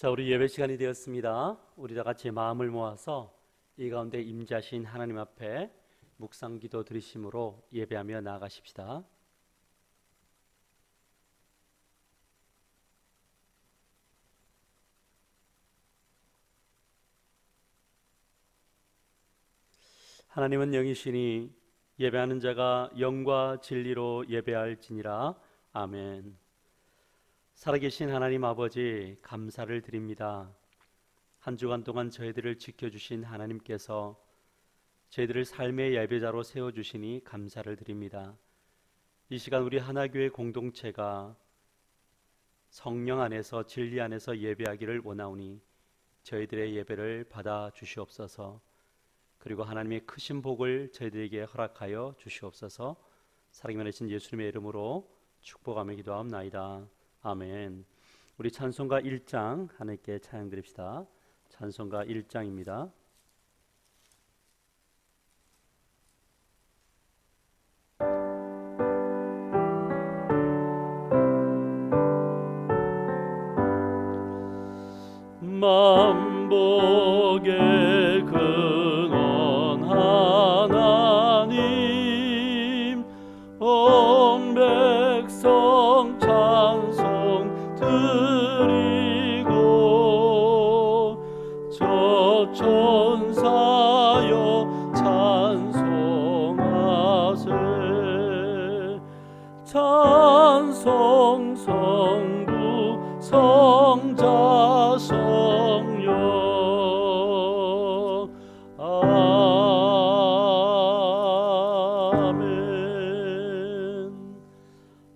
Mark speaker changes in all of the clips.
Speaker 1: 자, 우리 예배 시간이 되었습니다. 우리 다 같이 마음을 모아서 이 가운데 임재하신 하나님 앞에 묵상기도 드리심으로 예배하며 나아가십시다. 하나님은 영이시니 예배하는 자가 영과 진리로 예배할지니라. 아멘. 살아계신 하나님 아버지, 감사를 드립니다. 한 주간 동안 저희들을 지켜주신 하나님께서 저희들을 삶의 예배자로 세워주시니 감사를 드립니다. 이 시간 우리 하나교회 공동체가 성령 안에서 진리 안에서 예배하기를 원하오니 저희들의 예배를 받아 주시옵소서. 그리고 하나님의 크신 복을 저희들에게 허락하여 주시옵소서. 살아계신 하나님 예수님의 이름으로 축복하며 기도하옵나이다. 아멘. 우리 찬송가 1장 하나님께 찬양 드립시다. 찬송가 1장입니다. 만복의 근원 하나님, 온 백성 찬송 드리고, 저 천사여 찬송하세. 찬송 성부 성자 성령. 아멘.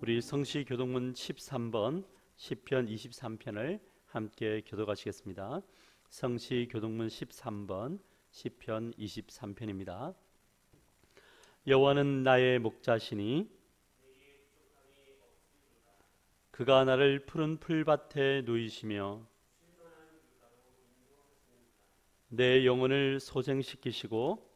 Speaker 1: 우리 성시교동문 13번 시편 23편을 함께 교독하시겠습니다. 성시교동문 13번 시편 23편입니다. 여호와는 나의 목자시니 그가 나를 푸른 풀밭에 누이시며 내 영혼을 소생시키시고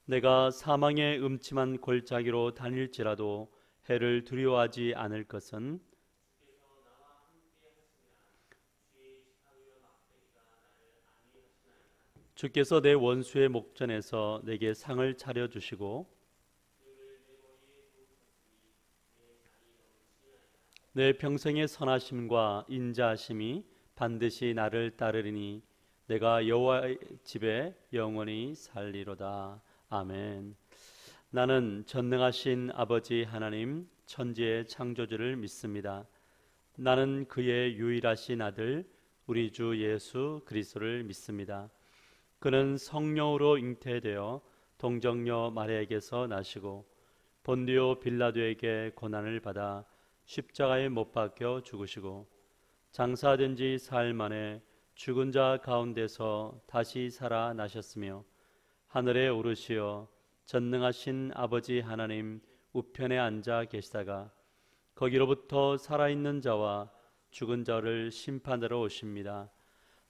Speaker 1: 내가 사망의 음침한 골짜기로 다닐지라도 해를 두려워하지 않을 것은 주께서 내 원수의 목전에서 내게 상을 차려주시고 내 평생의 선하심과 인자하심이 반드시 나를 따르리니 내가 여호와의 집에 영원히 살리로다. 아멘. 나는 전능하신 아버지 하나님 천지의 창조주를 믿습니다. 나는 그의 유일하신 아들 우리 주 예수 그리스도를 믿습니다. 그는 성령으로 잉태되어 동정녀 마리아에게서 나시고 본디오 빌라도에게 고난을 받아 십자가에 못 박혀 죽으시고 장사된 지 사흘 만에 죽은 자 가운데서 다시 살아나셨으며 하늘에 오르시어 전능하신 아버지 하나님 우편에 앉아 계시다가 거기로부터 살아있는 자와 죽은 자를 심판하러 오십니다.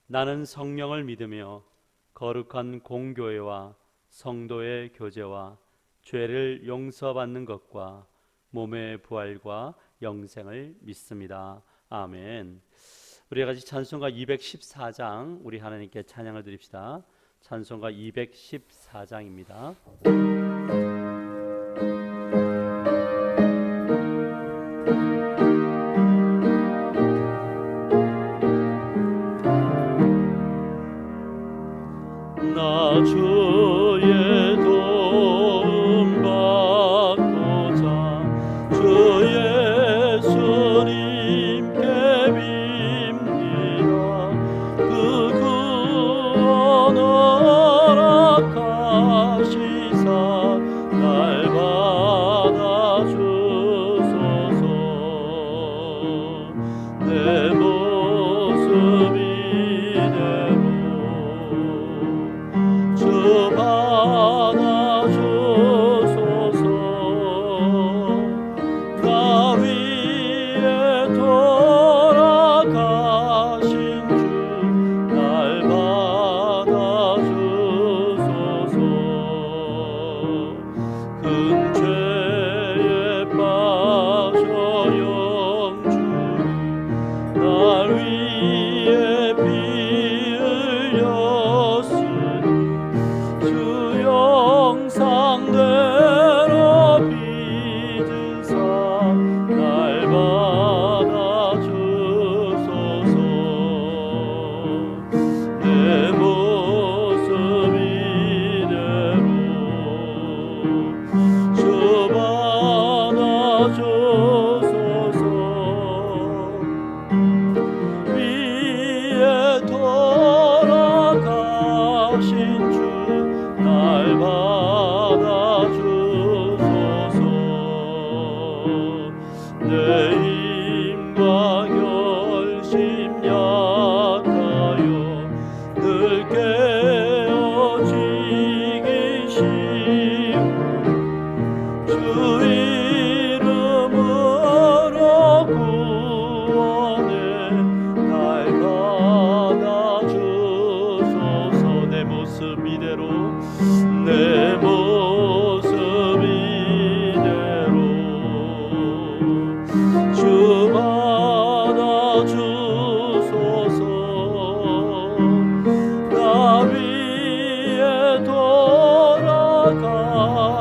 Speaker 1: 나는 성령을 믿으며 거룩한 공교회와 성도의 교제와 죄를 용서받는 것과 몸의 부활과 영생을 믿습니다. 아멘. 우리 같이 찬송가 214장 우리 하나님께 찬양을 드립시다. 찬송가 214장입니다. 나 주의 도움 받고자 주 예수님께 빕니다. 그 구원 허락하시사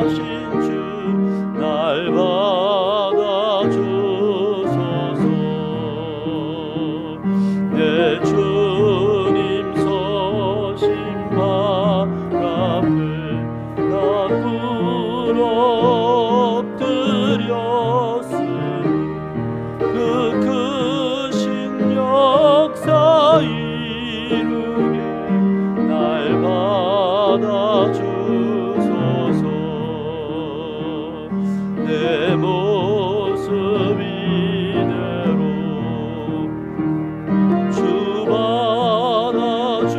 Speaker 1: 주 날 받아주소서. 내 주님 서신 발 앞에 나 꿇어 엎드렸으니 그 크신 역사 이루게 날 받아주소서. 내 모습 이대로 주 받아주소서.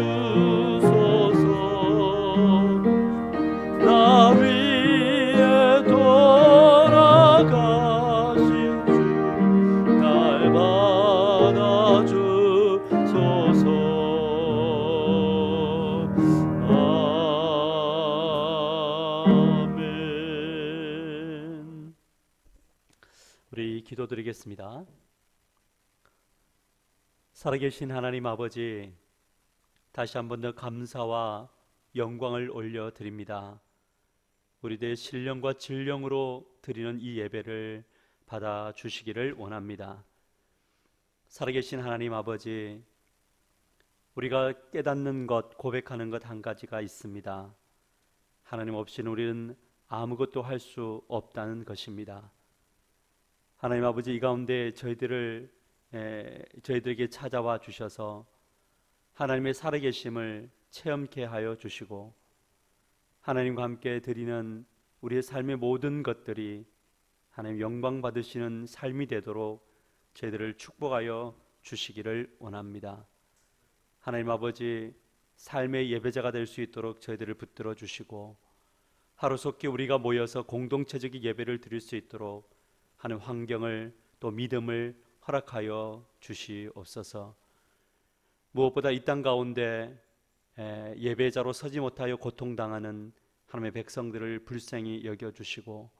Speaker 1: 나 위에 돌아가신 주 날 받아주소서. 아멘. 우리 기도드리겠습니다. 살아계신 하나님 아버지, 다시 한 번 더 감사와 영광을 올려드립니다. 우리들의 신령과 진령으로 드리는 이 예배를 받아주시기를 원합니다. 살아계신 하나님 아버지, 우리가 깨닫는 것, 고백하는 것 한 가지가 있습니다. 하나님 없이는 우리는 아무것도 할 수 없다는 것입니다. 하나님 아버지, 이 가운데 저희들에게 찾아와 주셔서 하나님의 살아계심을 체험케 하여 주시고, 하나님과 함께 드리는 우리의 삶의 모든 것들이 하나님 영광 받으시는 삶이 되도록 저희들을 축복하여 주시기를 원합니다. 하나님 아버지, 삶의 예배자가 될 수 있도록 저희들을 붙들어 주시고, 하루속히 우리가 모여서 공동체적인 예배를 드릴 수 있도록 하는 환경을, 또 믿음을 허락하여 주시옵소서. 무엇보다 이 땅 가운데 예배자로 서지 못하여 고통당하는 하나님의 백성들을 불쌍히 여겨주시고,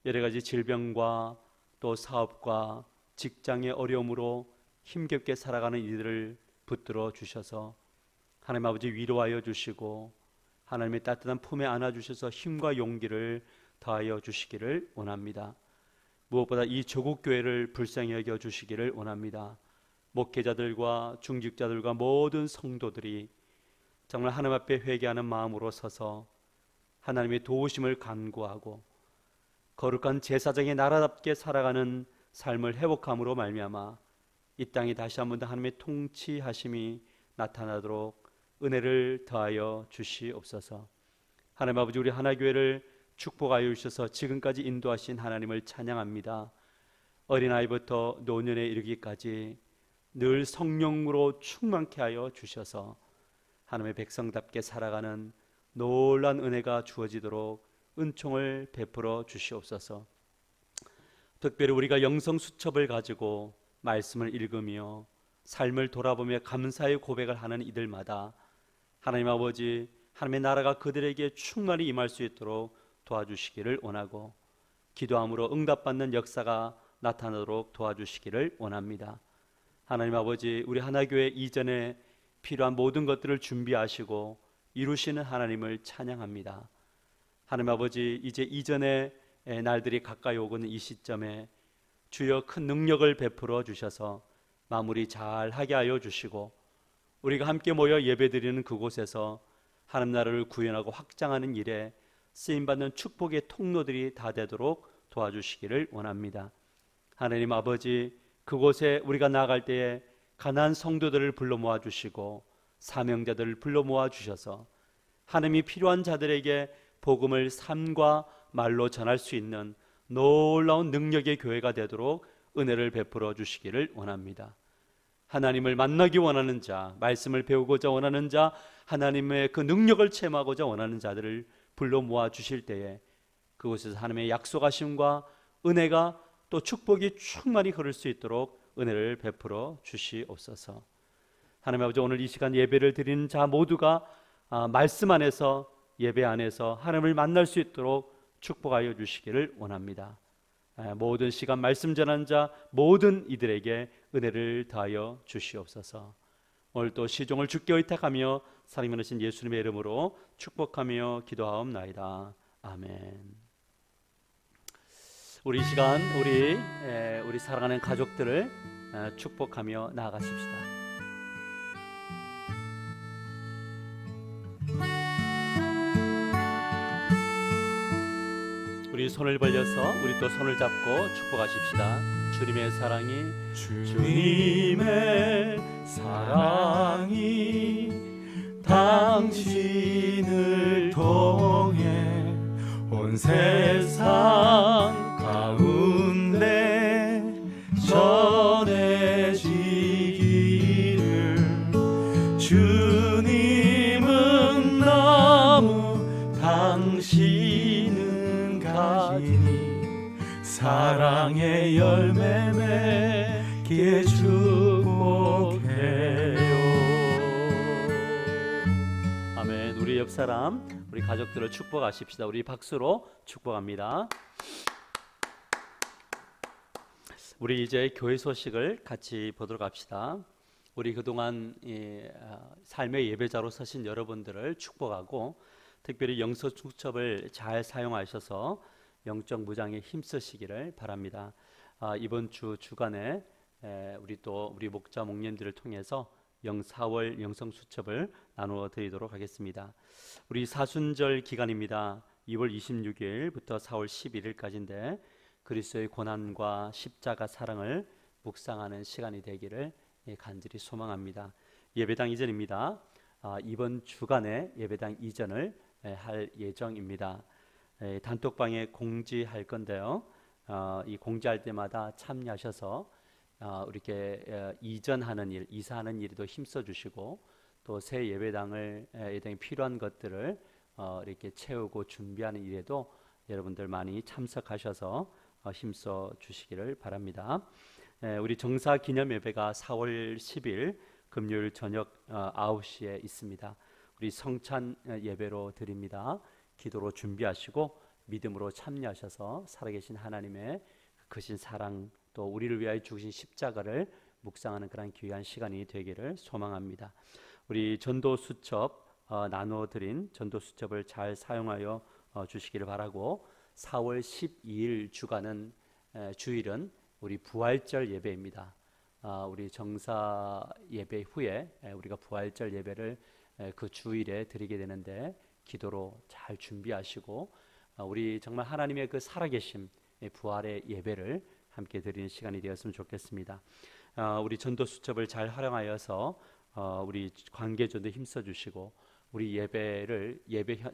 Speaker 1: 여러 가지 질병과 또 사업과 직장의 어려움으로 힘겹게 살아가는 이들을 붙들어 주셔서 하나님 아버지 위로하여 주시고, 하나님의 따뜻한 품에 안아주셔서 힘과 용기를 더하여 주시기를 원합니다. 무엇보다 이 조국교회를 불쌍히 여겨주시기를 원합니다. 목회자들과 중직자들과 모든 성도들이 정말 하나님 앞에 회개하는 마음으로 서서 하나님의 도우심을 간구하고 거룩한 제사장의 나라답게 살아가는 삶을 회복함으로 말미암아 이 땅에 다시 한 번 더 하나님의 통치하심이 나타나도록 은혜를 더하여 주시옵소서. 하나님 아버지, 우리 하나교회를 축복하여 주셔서 지금까지 인도하신 하나님을 찬양합니다. 어린아이부터 노년에 이르기까지 늘 성령으로 충만케 하여 주셔서 하나님의 백성답게 살아가는 놀라운 은혜가 주어지도록 은총을 베풀어 주시옵소서. 특별히 우리가 영성 수첩을 가지고 말씀을 읽으며 삶을 돌아보며 감사의 고백을 하는 이들마다 하나님 아버지, 하나님의 나라가 그들에게 충만히 임할 수 있도록 도와주시기를 원하고, 기도함으로 응답받는 역사가 나타나도록 도와주시기를 원합니다. 하나님 아버지, 우리 하나교회 이전에 필요한 모든 것들을 준비하시고 이루시는 하나님을 찬양합니다. 하나님 아버지, 이제 이전의 날들이 가까이 오고는 이 시점에 주여 큰 능력을 베풀어 주셔서 마무리 잘 하게 하여 주시고, 우리가 함께 모여 예배드리는 그곳에서 하나님 나라를 구현하고 확장하는 일에 쓰임받는 축복의 통로들이 다 되도록 도와주시기를 원합니다. 하나님 아버지, 그곳에 우리가 나아갈 때에 가난한 성도들을 불러 모아주시고 사명자들을 불러 모아주셔서 하나님이 필요한 자들에게 복음을 삶과 말로 전할 수 있는 놀라운 능력의 교회가 되도록 은혜를 베풀어 주시기를 원합니다. 하나님을 만나기 원하는 자, 말씀을 배우고자 원하는 자, 하나님의 그 능력을 체험하고자 원하는 자들을 불러 모아 주실 때에 그곳에서 하나님의 약속하심과 은혜가 또 축복이 충만히 흐를 수 있도록 은혜를 베풀어 주시옵소서. 하나님 아버지, 오늘 이 시간 예배를 드리는 자 모두가 말씀 안에서, 예배 안에서 하나님을 만날 수 있도록 축복하여 주시기를 원합니다. 모든 시간 말씀 전한 자 모든 이들에게 은혜를 더하여 주시옵소서. 오늘 또 시종을 주께 의탁하며 살아계신 예수님의 이름으로 축복하며 기도하옵나이다. 아멘. 우리 이 시간 우리 사랑하는 가족들을 축복하며 나아가십시다. 우리 손을 벌려서 우리 또 손을 잡고 축복하십시다. 주님의 사랑이
Speaker 2: 당신을 통해 온 세상 가운데 전해지기를. 주님은 나무 당신은 가지니 사랑의 열매 맺기에 축복해요.
Speaker 1: 아멘. 우리 옆 사람, 우리 가족들을 축복하십시다. 우리 박수로 축복합니다. 우리 이제 교회 소식을 같이 보도록 합시다. 우리 그동안 삶의 예배자로 서신 여러분들을 축복하고, 특별히 영성 수첩을 잘 사용하셔서 영적 무장에 힘쓰시기를 바랍니다. 이번 주간에 우리 목자 목님들을 통해서 4월 영성 수첩을 나누어 드리도록 하겠습니다. 우리 사순절 기간입니다. 2월 26일부터 4월 11일까지인데 그리스도의 고난과 십자가 사랑을 묵상하는 시간이 되기를 간절히 소망합니다. 예배당 이전입니다. 이번 주간에 예배당 이전을 할 예정입니다. 단톡방에 공지할 건데요. 이 공지할 때마다 참여하셔서 이렇게 이전하는 일, 이사하는 일에도 힘써 주시고, 또 새 예배당에 필요한 것들을 이렇게 채우고 준비하는 일에도 여러분들 많이 참석하셔서 힘써 주시기를 바랍니다. 우리 정사 기념 예배가 4월 10일 금요일 저녁 9시에 있습니다. 우리 성찬 예배로 드립니다. 기도로 준비하시고 믿음으로 참여하셔서 살아계신 하나님의 크신 사랑, 또 우리를 위하여 죽으신 십자가를 묵상하는 그런 귀한 시간이 되기를 소망합니다. 우리 전도 수첩 나누어 드린 전도 수첩을 잘 사용하여 주시기를 바라고, 4월 12일 주일은 우리 부활절 예배입니다. 우리 정사 예배 후에 우리가 부활절 예배를 그 주일에 드리게 되는데 기도로 잘 준비하시고, 우리 정말 하나님의 그 살아계심, 부활의 예배를 함께 드리는 시간이 되었으면 좋겠습니다. 우리 전도 수첩을 잘 활용하여서 우리 관계전도 힘써 주시고, 우리 예배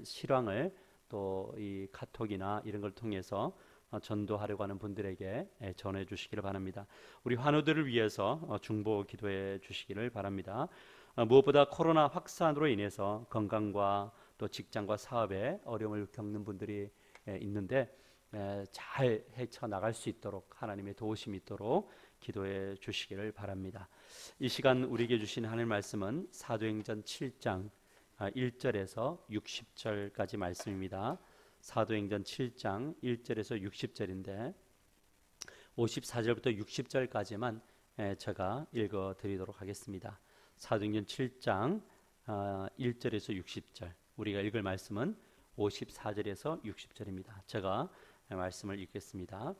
Speaker 1: 실황을 또 이 카톡이나 이런 걸 통해서 전도하려고 하는 분들에게 전해 주시기를 바랍니다. 우리 환우들을 위해서 중보 기도해 주시기를 바랍니다. 무엇보다 코로나 확산으로 인해서 건강과 또 직장과 사업에 어려움을 겪는 분들이 있는데 잘 헤쳐나갈 수 있도록 하나님의 도우심이 있도록 기도해 주시기를 바랍니다. 이 시간 우리에게 주신 하나님 말씀은 사도행전 7장 1절에서 60절까지 말씀입니다. 사도행전 7장 1절에서 60절인데 54절부터 60절까지만 제가 읽어 드리도록 하겠습니다. 사도행전 7장 1절에서 60절, 우리가 읽을 말씀은 54절에서 60절입니다. 제가 말씀을 읽겠습니다.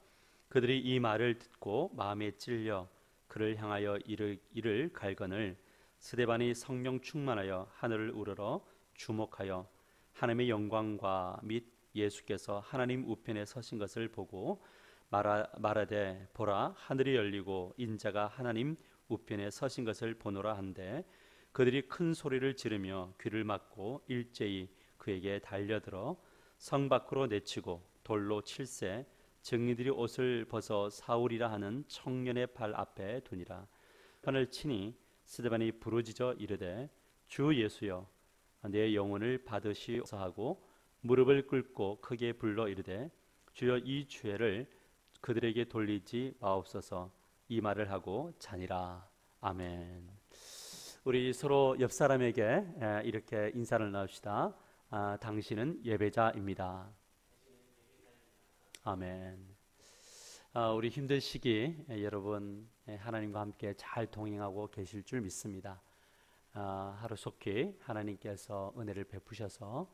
Speaker 1: 그들이 이 말을 듣고 마음에 찔려 그를 향하여 이를 갈거늘 스데반이 성령 충만하여 하늘을 우러러 주목하여 하나님의 영광과 및 예수께서 하나님 우편에 서신 것을 보고 말하되 보라 하늘이 열리고 인자가 하나님 우편에 서신 것을 보노라 한데, 그들이 큰 소리를 지르며 귀를 막고 일제히 그에게 달려들어 성 밖으로 내치고 돌로 칠세 증인들이 옷을 벗어 사울이라 하는 청년의 발 앞에 두니라. 편을 치니 스데반이 부르짖어 이르되 주 예수여 내 영혼을 받으시옵소서 하고 무릎을 꿇고 크게 불러 이르되 주여 이 죄를 그들에게 돌리지 마옵소서. 이 말을 하고 자니라. 아멘. 우리 서로 옆 사람에게 이렇게 인사를 나눕시다. 당신은 예배자입니다. 아멘. 우리 힘든 시기 여러분 하나님과 함께 잘 동행하고 계실 줄 믿습니다. 하루속히 하나님께서 은혜를 베푸셔서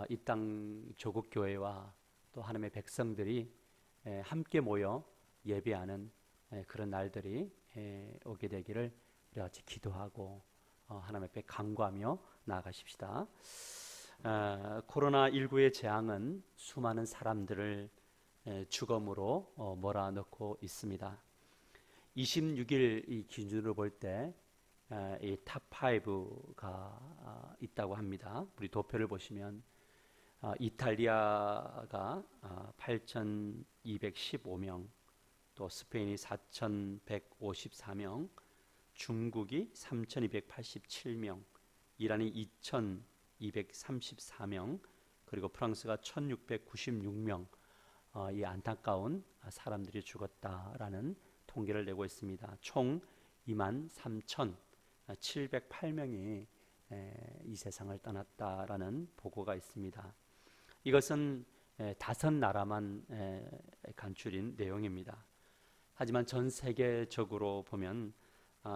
Speaker 1: 이 땅 조국 교회와 또 하나님의 백성들이 함께 모여 예배하는 그런 날들이 오게 되기를 우리 같이 기도하고 하나님 앞에 간구하며 나아가십시다. 코로나19의 재앙은 수많은 사람들을 죽음으로 몰아넣고 있습니다. 26일 이 기준으로 볼 때 이 탑5가 있다고 합니다. 우리 도표를 보시면 이탈리아가 8,215명, 또 스페인이 4,154명, 중국이 3,287명, 이란이 2,234명, 그리고 프랑스가 1,696명, 이 안타까운 사람들이 죽었다라는 통계를 내고 있습니다. 총 23,708명이 이 세상을 떠났다라는 보고가 있습니다. 이것은 5나라만 간추린 내용입니다. 하지만 전 세계적으로 보면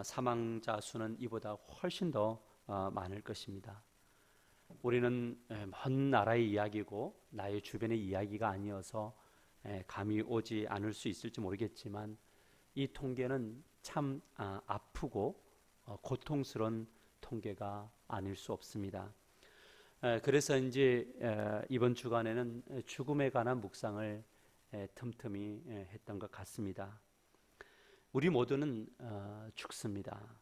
Speaker 1: 사망자 수는 이보다 훨씬 더 많을 것입니다. 우리는 먼 나라의 이야기고 나의 주변의 이야기가 아니어서 감이 오지 않을 수 있을지 모르겠지만 이 통계는 참 아프고 고통스러운 통계가 아닐 수 없습니다. 그래서 이제 이번 주간에는 죽음에 관한 묵상을 틈틈이 했던 것 같습니다. 우리 모두는 죽습니다.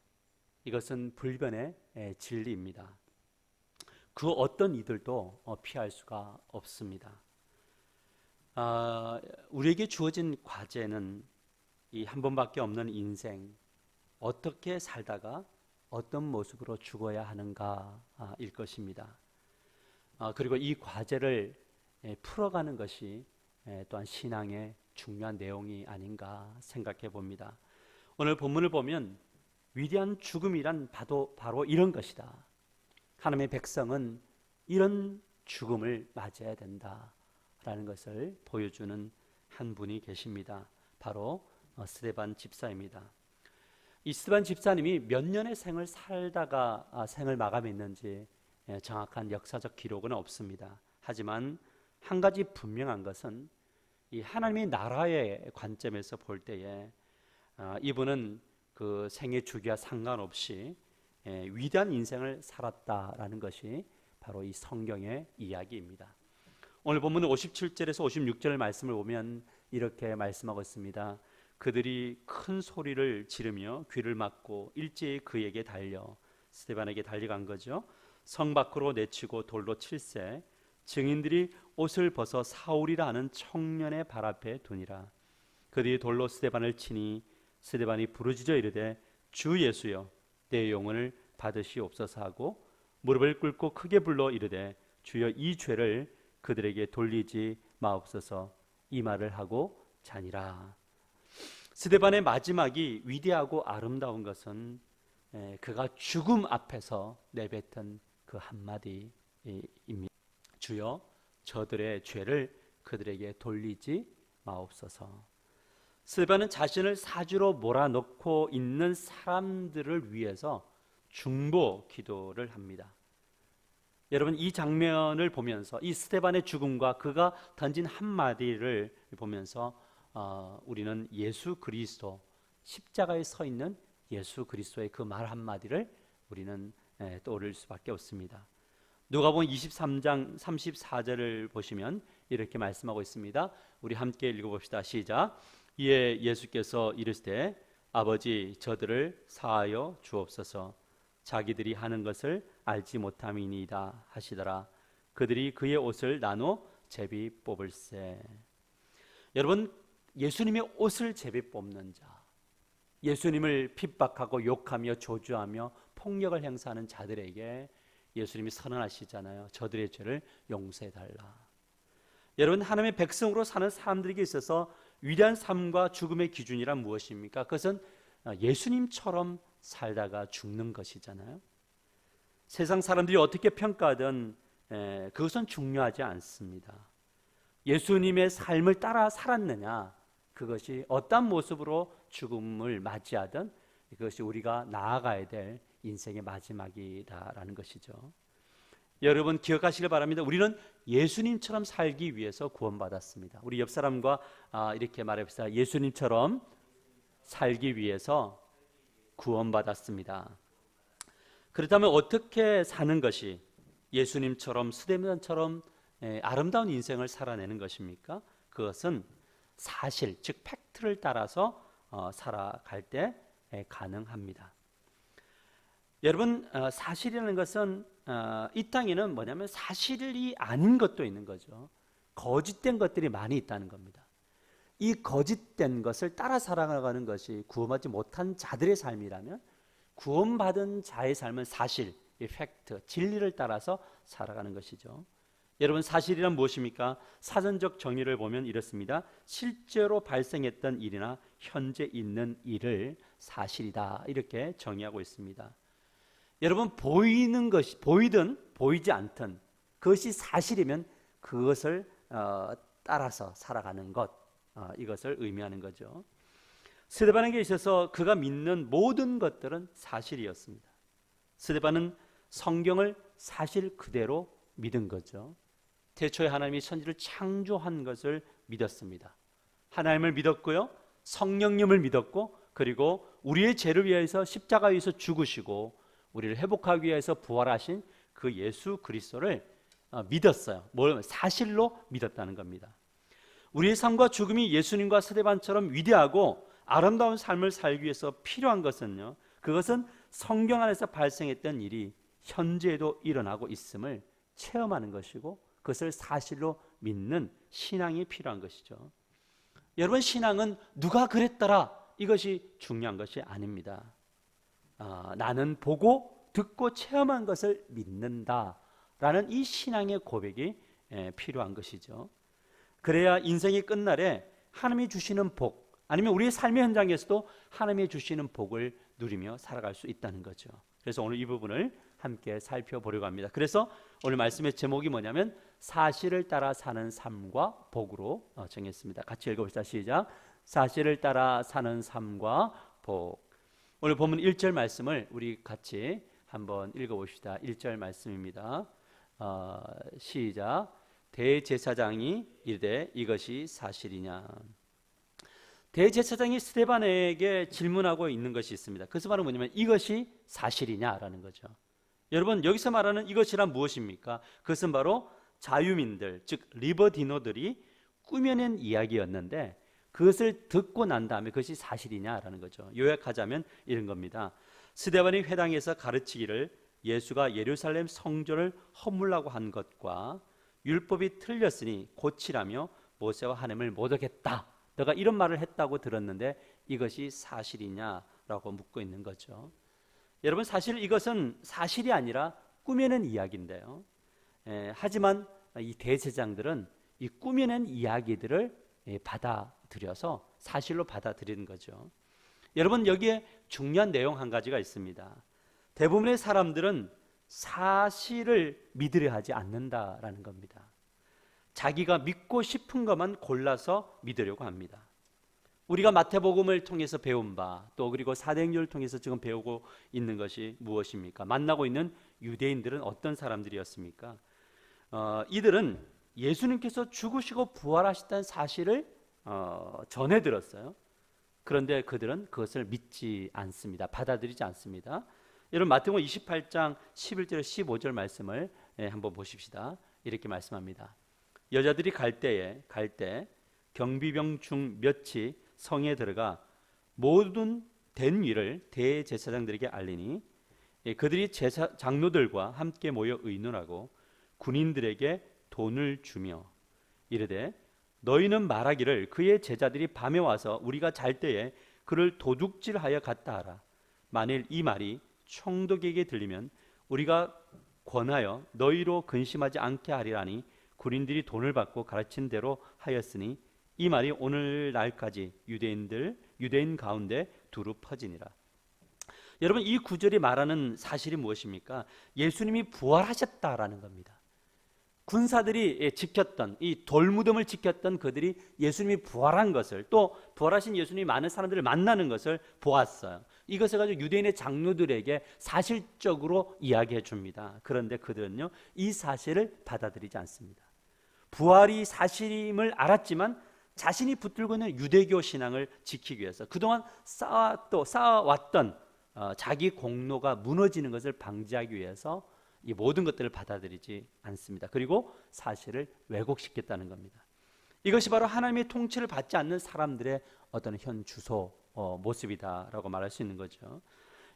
Speaker 1: 이것은 불변의 진리입니다. 그 어떤 이들도 피할 수가 없습니다. 우리에게 주어진 과제는 이 한 번밖에 없는 인생, 어떻게 살다가 어떤 모습으로 죽어야 하는가일 것입니다. 그리고 이 과제를 풀어가는 것이 또한 신앙의 중요한 내용이 아닌가 생각해 봅니다. 오늘 본문을 보면 위대한 죽음이란 바로 이런 것이다. 하나님의 백성은 이런 죽음을 맞이해야 된다라는 것을 보여주는 한 분이 계십니다. 바로 스데반 집사입니다. 이 스데반 집사님이 몇 년의 생을 살다가 생을 마감했는지 정확한 역사적 기록은 없습니다. 하지만 한 가지 분명한 것은 이 하나님의 나라의 관점에서 볼 때에 이분은 그 생의 주기와 상관없이 위대한 인생을 살았다라는 것이 바로 이 성경의 이야기입니다. 오늘 본문 57절에서 56절 말씀을 보면 이렇게 말씀하고 있습니다. 그들이 큰 소리를 지르며 귀를 막고 일제히 그에게 달려 스데반에게 달려간 거죠. 성 밖으로 내치고 돌로 칠세 증인들이 옷을 벗어 사울이라 하는 청년의 발 앞에 두니라. 그들이 돌로 스데반을 치니 스데반이 부르짖어 이르되 주 예수여 내 영혼을 받으시옵소서 하고 무릎을 꿇고 크게 불러 이르되 주여 이 죄를 그들에게 돌리지 마옵소서 이 말을 하고 자니라. 스데반의 마지막이 위대하고 아름다운 것은 그가 죽음 앞에서 내뱉은 그 한마디입니다. 주여 저들의 죄를 그들에게 돌리지 마옵소서. 스데반은 자신을 사지로 몰아넣고 있는 사람들을 위해서 중보 기도를 합니다. 여러분 이 장면을 보면서 이 스데반의 죽음과 그가 던진 한마디를 보면서 우리는 예수 그리스도 십자가에 서 있는 예수 그리스도의 그 말 한마디를 우리는 떠올릴 수밖에 없습니다. 누가복음 23장 34절을 보시면 이렇게 말씀하고 있습니다. 우리 함께 읽어봅시다. 시작. 이에 예수께서 이르시되 아버지 저들을 사하여 주옵소서 자기들이 하는 것을 알지 못함이니이다 하시더라. 그들이 그의 옷을 나눠 제비 뽑을세. 여러분 예수님의 옷을 제비 뽑는 자, 예수님을 핍박하고 욕하며 조주하며 폭력을 행사하는 자들에게 예수님이 선언하시잖아요. 저들의 죄를 용서해달라. 여러분 하나님의 백성으로 사는 사람들에게 있어서 위대한 삶과 죽음의 기준이란 무엇입니까? 그것은 예수님처럼 살다가 죽는 것이잖아요. 세상 사람들이 어떻게 평가하든 그것은 중요하지 않습니다. 예수님의 삶을 따라 살았느냐, 그것이 어떤 모습으로 죽음을 맞이하든 그것이 우리가 나아가야 될 인생의 마지막이다라는 것이죠. 여러분 기억하시길 바랍니다. 우리는 예수님처럼 살기 위해서 구원받았습니다. 우리 옆 사람과 이렇게 말해봅시다. 예수님처럼 살기 위해서 구원받았습니다. 그렇다면 어떻게 사는 것이 예수님처럼 스데반처럼 아름다운 인생을 살아내는 것입니까? 그것은 사실, 즉 팩트를 따라서 살아갈 때 가능합니다. 여러분, 사실이라는 것은 이 땅에는 뭐냐면 사실이 아닌 것도 있는 거죠. 거짓된 것들이 많이 있다는 겁니다. 이 거짓된 것을 따라 살아가는 것이 구원받지 못한 자들의 삶이라면, 구원받은 자의 삶은 사실, 이 팩트, 진리를 따라서 살아가는 것이죠. 여러분, 사실이란 무엇입니까? 사전적 정의를 보면 이렇습니다. 실제로 발생했던 일이나 현재 있는 일을 사실이다, 이렇게 정의하고 있습니다. 여러분, 보이는 것이 보이든 보이지 않든 그것이 사실이면 그것을 따라서 살아가는 것, 이것을 의미하는 거죠. 스데반에게 있어서 그가 믿는 모든 것들은 사실이었습니다. 스데반은 성경을 사실 그대로 믿은 거죠. 태초에 하나님이 천지를 창조한 것을 믿었습니다. 하나님을 믿었고요, 성령님을 믿었고, 그리고 우리의 죄를 위해서 십자가에서 죽으시고 우리를 회복하기 위해서 부활하신 그 예수 그리스도를 믿었어요. 뭘 사실로 믿었다는 겁니다. 우리의 삶과 죽음이 예수님과 스데반처럼 위대하고 아름다운 삶을 살기 위해서 필요한 것은요, 그것은 성경 안에서 발생했던 일이 현재에도 일어나고 있음을 체험하는 것이고, 그것을 사실로 믿는 신앙이 필요한 것이죠. 여러분, 신앙은 누가 그랬더라 이것이 중요한 것이 아닙니다. 나는 보고 듣고 체험한 것을 믿는다라는 이 신앙의 고백이 필요한 것이죠. 그래야 인생의 끝날에 하나님이 주시는 복, 아니면 우리의 삶의 현장에서도 하나님이 주시는 복을 누리며 살아갈 수 있다는 거죠. 그래서 오늘 이 부분을 함께 살펴보려고 합니다. 그래서 오늘 말씀의 제목이 뭐냐면 사실을 따라 사는 삶과 복으로 정했습니다. 같이 읽어봅시다. 시작. 사실을 따라 사는 삶과 복. 오늘 본문 1절 말씀을 우리 같이 한번 읽어봅시다. 1절 말씀입니다. 시작. 대제사장이 이르되 이것이 사실이냐. 대제사장이 스데반에게 질문하고 있는 것이 있습니다. 그것은 바로 뭐냐면 이것이 사실이냐라는 거죠. 여러분, 여기서 말하는 이것이란 무엇입니까? 그것은 바로 자유민들, 즉 리버디노들이 꾸며낸 이야기였는데 그것을 듣고 난 다음에 그것이 사실이냐라는 거죠. 요약하자면 이런 겁니다. 스데반이 회당에서 가르치기를 예수가 예루살렘 성전을 허물라고 한 것과 율법이 틀렸으니 고치라며 모세와 하나님을 모독했다, 너가 이런 말을 했다고 들었는데 이것이 사실이냐라고 묻고 있는 거죠. 여러분, 사실 이것은 사실이 아니라 꾸며낸 이야기인데요. 하지만 이 대제사장들은 이 꾸며낸 이야기들을 받아들여서 사실로 받아들이는 거죠. 여러분, 여기에 중요한 내용 한 가지가 있습니다. 대부분의 사람들은 사실을 믿으려 하지 않는다라는 겁니다. 자기가 믿고 싶은 것만 골라서 믿으려고 합니다. 우리가 마태복음을 통해서 배운 바, 또 그리고 사도행전을 통해서 지금 배우고 있는 것이 무엇입니까? 만나고 있는 유대인들은 어떤 사람들이었습니까? 이들은 예수님께서 죽으시고 부활하셨다는 사실을 전해 들었어요. 그런데 그들은 그것을 믿지 않습니다. 받아들이지 않습니다. 여러분, 마태복음 28장 11절 15절 말씀을 한번 보십시다. 이렇게 말씀합니다. 여자들이 갈 때 경비병 중 몇이 성에 들어가 모든 된 일을 대제사장들에게 알리니 그들이 장로들과 함께 모여 의논하고 군인들에게 돈을 주며 이르되 너희는 말하기를 그의 제자들이 밤에 와서 우리가 잘 때에 그를 도둑질하여 갔다 하라. 만일 이 말이 총독에게 들리면 우리가 권하여 너희로 근심하지 않게 하리라니 군인들이 돈을 받고 가르친 대로 하였으니 이 말이 오늘날까지 유대인 가운데 두루 퍼지니라. 여러분, 이 구절이 말하는 사실이 무엇입니까? 예수님이 부활하셨다라는 겁니다. 군사들이 지켰던 이 돌무덤을 지켰던 그들이 예수님이 부활한 것을, 또 부활하신 예수님이 많은 사람들을 만나는 것을 보았어요. 이것을 가지고 유대인의 장로들에게 사실적으로 이야기해 줍니다. 그런데 그들은요, 이 사실을 받아들이지 않습니다. 부활이 사실임을 알았지만 자신이 붙들고 있는 유대교 신앙을 지키기 위해서 그동안 쌓아왔던 자기 공로가 무너지는 것을 방지하기 위해서 이 모든 것들을 받아들이지 않습니다. 그리고 사실을 왜곡시켰다는 겁니다. 이것이 바로 하나님의 통치를 받지 않는 사람들의 어떤 현 주소 모습이다라고 말할 수 있는 거죠.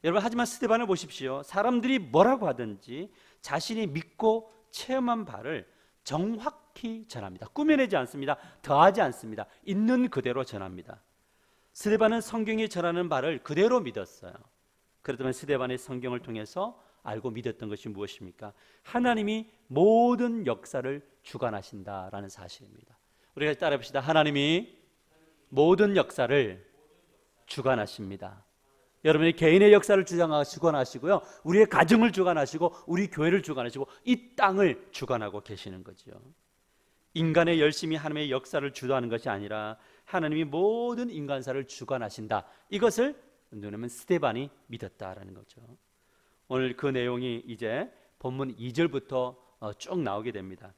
Speaker 1: 여러분, 하지만 스데반을 보십시오. 사람들이 뭐라고 하든지 자신이 믿고 체험한 바를 정확히 전합니다. 꾸며내지 않습니다. 더하지 않습니다. 있는 그대로 전합니다. 스데반은 성경이 전하는 바를 그대로 믿었어요. 그렇다면 스데반의 성경을 통해서 알고 믿었던 것이 무엇입니까? 하나님이 모든 역사를 주관하신다라는 사실입니다. 우리가 따라 봅시다. 하나님이 모든 역사를 주관하십니다. 여러분이 개인의 역사를 주관하시고요, 우리의 가정을 주관하시고 우리 교회를 주관하시고 이 땅을 주관하고 계시는 거죠. 인간의 열심히 하나님의 역사를 주도하는 것이 아니라 하나님이 모든 인간사를 주관하신다. 이것을 누구냐면 스데반이 믿었다라는 거죠. 오늘 그 내용이 이제 본문 2절부터 쭉 나오게 됩니다.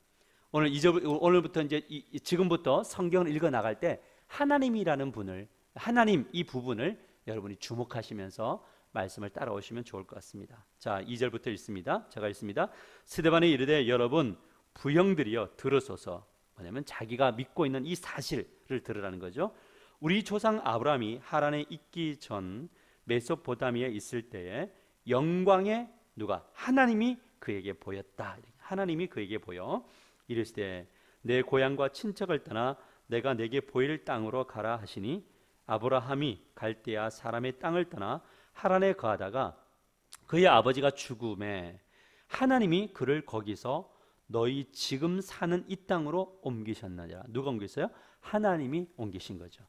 Speaker 1: 오늘부터 이제 지금부터 성경을 읽어 나갈 때 하나님이라는 분을, 하나님 이 부분을 여러분이 주목하시면서 말씀을 따라오시면 좋을 것 같습니다. 자, 2절부터 읽습니다. 제가 읽습니다. 스데반이 이르되 여러분 부형들이여 들으소서. 뭐냐면 자기가 믿고 있는 이 사실을 들으라는 거죠. 우리 조상 아브라함이 하란에 있기 전 메소포타미아에 있을 때에 영광의 누가? 하나님이 그에게 보였다. 하나님이 그에게 보여 이르시되 내 고향과 친척을 떠나 내가 내게 보일 땅으로 가라 하시니 아브라함이 갈대아 사람의 땅을 떠나 하란에 거하다가 그의 아버지가 죽음에 하나님이 그를 거기서 너희 지금 사는 이 땅으로 옮기셨느니라. 누가 옮겼어요? 하나님이 옮기신 거죠.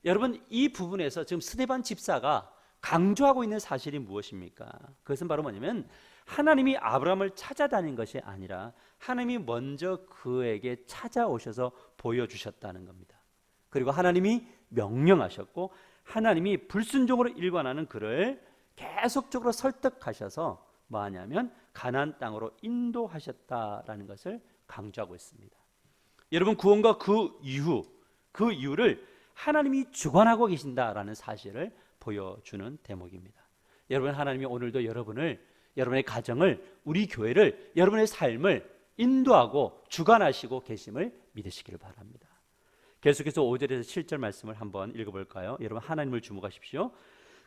Speaker 1: 여러분, 이 부분에서 지금 스데반 집사가 강조하고 있는 사실이 무엇입니까? 그것은 바로 뭐냐면 하나님이 아브라함을 찾아다닌 것이 아니라 하나님이 먼저 그에게 찾아오셔서 보여주셨다는 겁니다. 그리고 하나님이 명령하셨고 하나님이 불순종으로 일관하는 그를 계속적으로 설득하셔서 뭐하냐면 가나안 땅으로 인도하셨다라는 것을 강조하고 있습니다. 여러분, 구원과 그 이유를 하나님이 주관하고 계신다라는 사실을 보여주는 대목입니다. 여러분, 하나님이 오늘도 여러분의 가정을, 우리 교회를, 여러분의 삶을 인도하고 주관하시고 계심을 믿으시기를 바랍니다. 계속해서 5절에서 7절 말씀을 한번 읽어볼까요? 여러분, 하나님을 주목하십시오.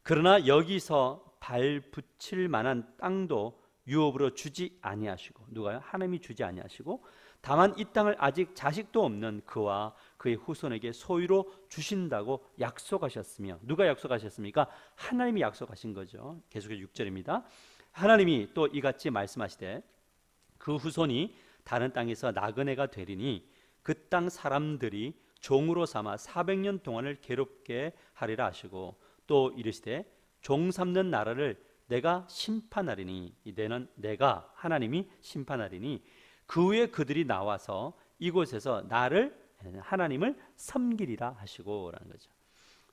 Speaker 1: 그러나 여기서 발 붙일 만한 땅도 유업으로 주지 아니하시고, 누가요? 하나님이 주지 아니하시고 다만 이 땅을 아직 자식도 없는 그와 그의 후손에게 소유로 주신다고 약속하셨으며, 누가 약속하셨습니까? 하나님이 약속하신 거죠. 계속해서 6절입니다. 하나님이 또 이같이 말씀하시되 그 후손이 다른 땅에서 나그네가 되리니 그 땅 사람들이 종으로 삼아 400년 동안을 괴롭게 하리라 하시고, 또 이르시되 종 삼는 나라를 내가 심판하리니, 이때는 내가 하나님이 심판하리니 그 후에 그들이 나와서 이곳에서 나를, 하나님을 섬기리라 하시고라는 거죠.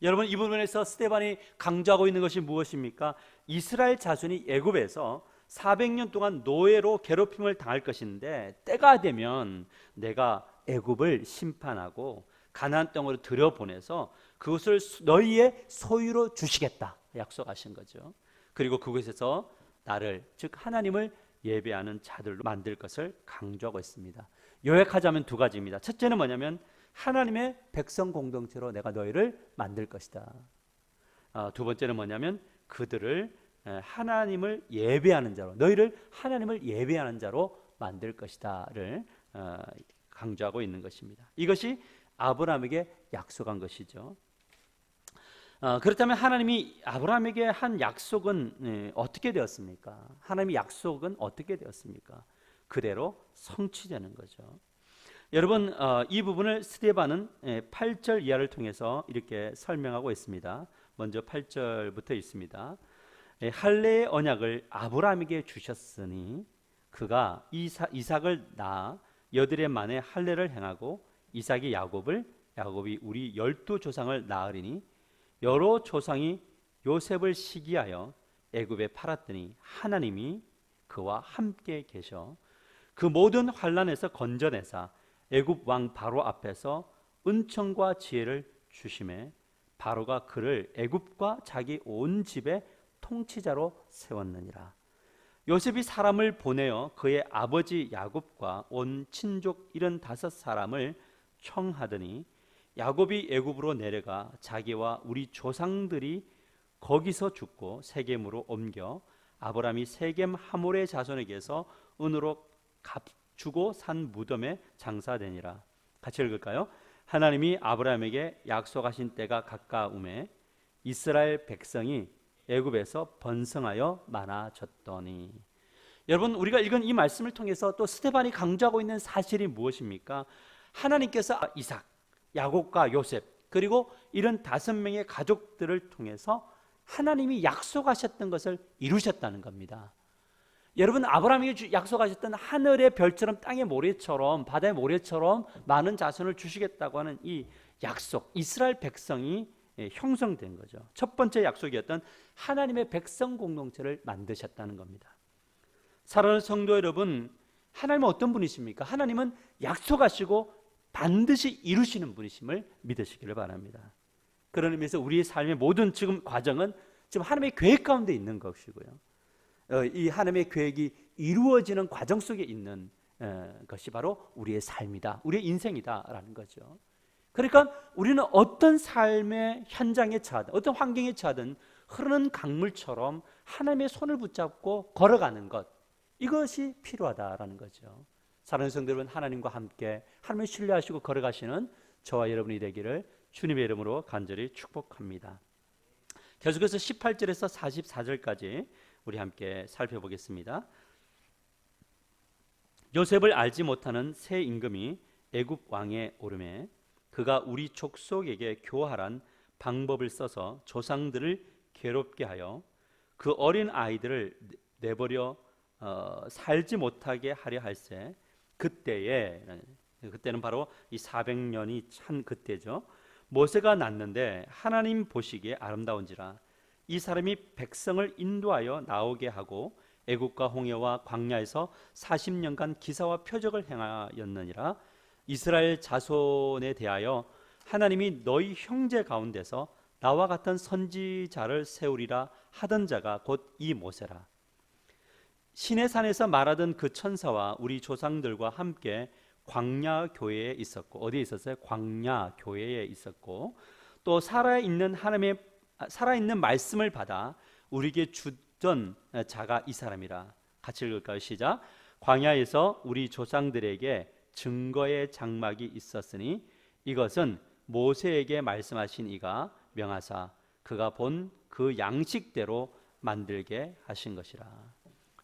Speaker 1: 여러분, 이 부분에서 스데반이 강조하고 있는 것이 무엇입니까? 이스라엘 자손이 애굽에서 400년 동안 노예로 괴롭힘을 당할 것인데 때가 되면 내가 애굽을 심판하고 가나안 땅으로 들여보내서 그것을 너희의 소유로 주시겠다 약속하신 거죠. 그리고 그곳에서 나를, 즉 하나님을 예배하는 자들로 만들 것을 강조하고 있습니다. 요약하자면 두 가지입니다. 첫째는 뭐냐면 하나님의 백성 공동체로 내가 너희를 만들 것이다. 두 번째는 뭐냐면 그들을 하나님을 예배하는 자로, 너희를 하나님을 예배하는 자로 만들 것이다를 강조하고 있는 것입니다. 이것이 아브라함에게 약속한 것이죠. 그렇다면 하나님이 아브라함에게 한 약속은 어떻게 되었습니까? 하나님의 약속은 어떻게 되었습니까? 그대로 성취되는 거죠. 여러분, 이 부분을 스데반은 8절 이하를 통해서 이렇게 설명하고 있습니다. 먼저 8절부터 있습니다. 할례의 언약을 아브라함에게 주셨으니 그가 이삭을 낳아 여드레 만에 할례를 행하고 이삭이 야곱이 우리 12조상을 낳으리니 여러 조상이 요셉을 시기하여 애굽에 팔았더니 하나님이 그와 함께 계셔 그 모든 환난에서 건져내사 애굽 왕 바로 앞에서 은총과 지혜를 주심에 바로가 그를 애굽과 자기 온 집의 통치자로 세웠느니라. 요셉이 사람을 보내어 그의 아버지 야곱과 온 친족 75사람을 청하더니 야곱이 애굽으로 내려가 자기와 우리 조상들이 거기서 죽고 세겜으로 옮겨 아브라함이 세겜 하몰의 자손에게서 은으로 값주고 산 무덤에 장사되니라. 같이 읽을까요? 하나님이 아브라함에게 약속하신 때가 가까움에 이스라엘 백성이 애굽에서 번성하여 많아졌더니. 여러분, 우리가 읽은 이 말씀을 통해서 또 스데반이 강조하고 있는 사실이 무엇입니까? 하나님께서 이삭, 야곱과 요셉 그리고 이런 5명의 가족들을 통해서 하나님이 약속하셨던 것을 이루셨다는 겁니다. 여러분, 아브라함에게 약속하셨던 하늘의 별처럼 땅의 모래처럼 바다의 모래처럼 많은 자손을 주시겠다고 하는 이 약속, 이스라엘 백성이 형성된 거죠. 첫 번째 약속이었던 하나님의 백성 공동체를 만드셨다는 겁니다. 사랑하는 성도 여러분, 하나님은 어떤 분이십니까? 하나님은 약속하시고 반드시 이루시는 분이심을 믿으시기를 바랍니다. 그런 의미에서 우리의 삶의 모든 지금 과정은 지금 하나님의 계획 가운데 있는 것이고요. 이 하나님의 계획이 이루어지는 과정 속에 있는 것이 바로 우리의 삶이다, 우리의 인생이다라는 거죠. 그러니까 우리는 어떤 삶의 현장에 처하든 어떤 환경에 처하든 흐르는 강물처럼 하나님의 손을 붙잡고 걸어가는 것, 이것이 필요하다라는 거죠. 사랑하는 성도 여러분, 하나님과 함께 하나님을 신뢰하시고 걸어가시는 저와 여러분이 되기를 주님의 이름으로 간절히 축복합니다. 계속해서 18절에서 44절까지 우리 함께 살펴보겠습니다. 요셉을 알지 못하는 새 임금이 애굽 왕에 오르매 그가 우리 족속에게 교활한 방법을 써서 조상들을 괴롭게 하여 그 어린 아이들을 내버려 살지 못하게 하려 할세 그때는 바로 이 400년이 찬 그때죠. 모세가 낳는데 하나님 보시기에 아름다운지라 이 사람이 백성을 인도하여 나오게 하고 애국과 홍해와 광야에서 40년간 기사와 표적을 행하였느니라. 이스라엘 자손에 대하여 하나님이 너희 형제 가운데서 나와 같은 선지자를 세우리라 하던 자가 곧 이 모세라. 시내산에서 말하던 그 천사와 우리 조상들과 함께 광야 교회에 있었고, 어디에 있었어요? 광야 교회에 있었고, 또 살아있는 말씀을 받아 우리에게 주던 자가 이 사람이라. 같이 읽을까요? 시작. 광야에서 우리 조상들에게 증거의 장막이 있었으니 이것은 모세에게 말씀하신 이가 명하사 그가 본 그 양식대로 만들게 하신 것이라.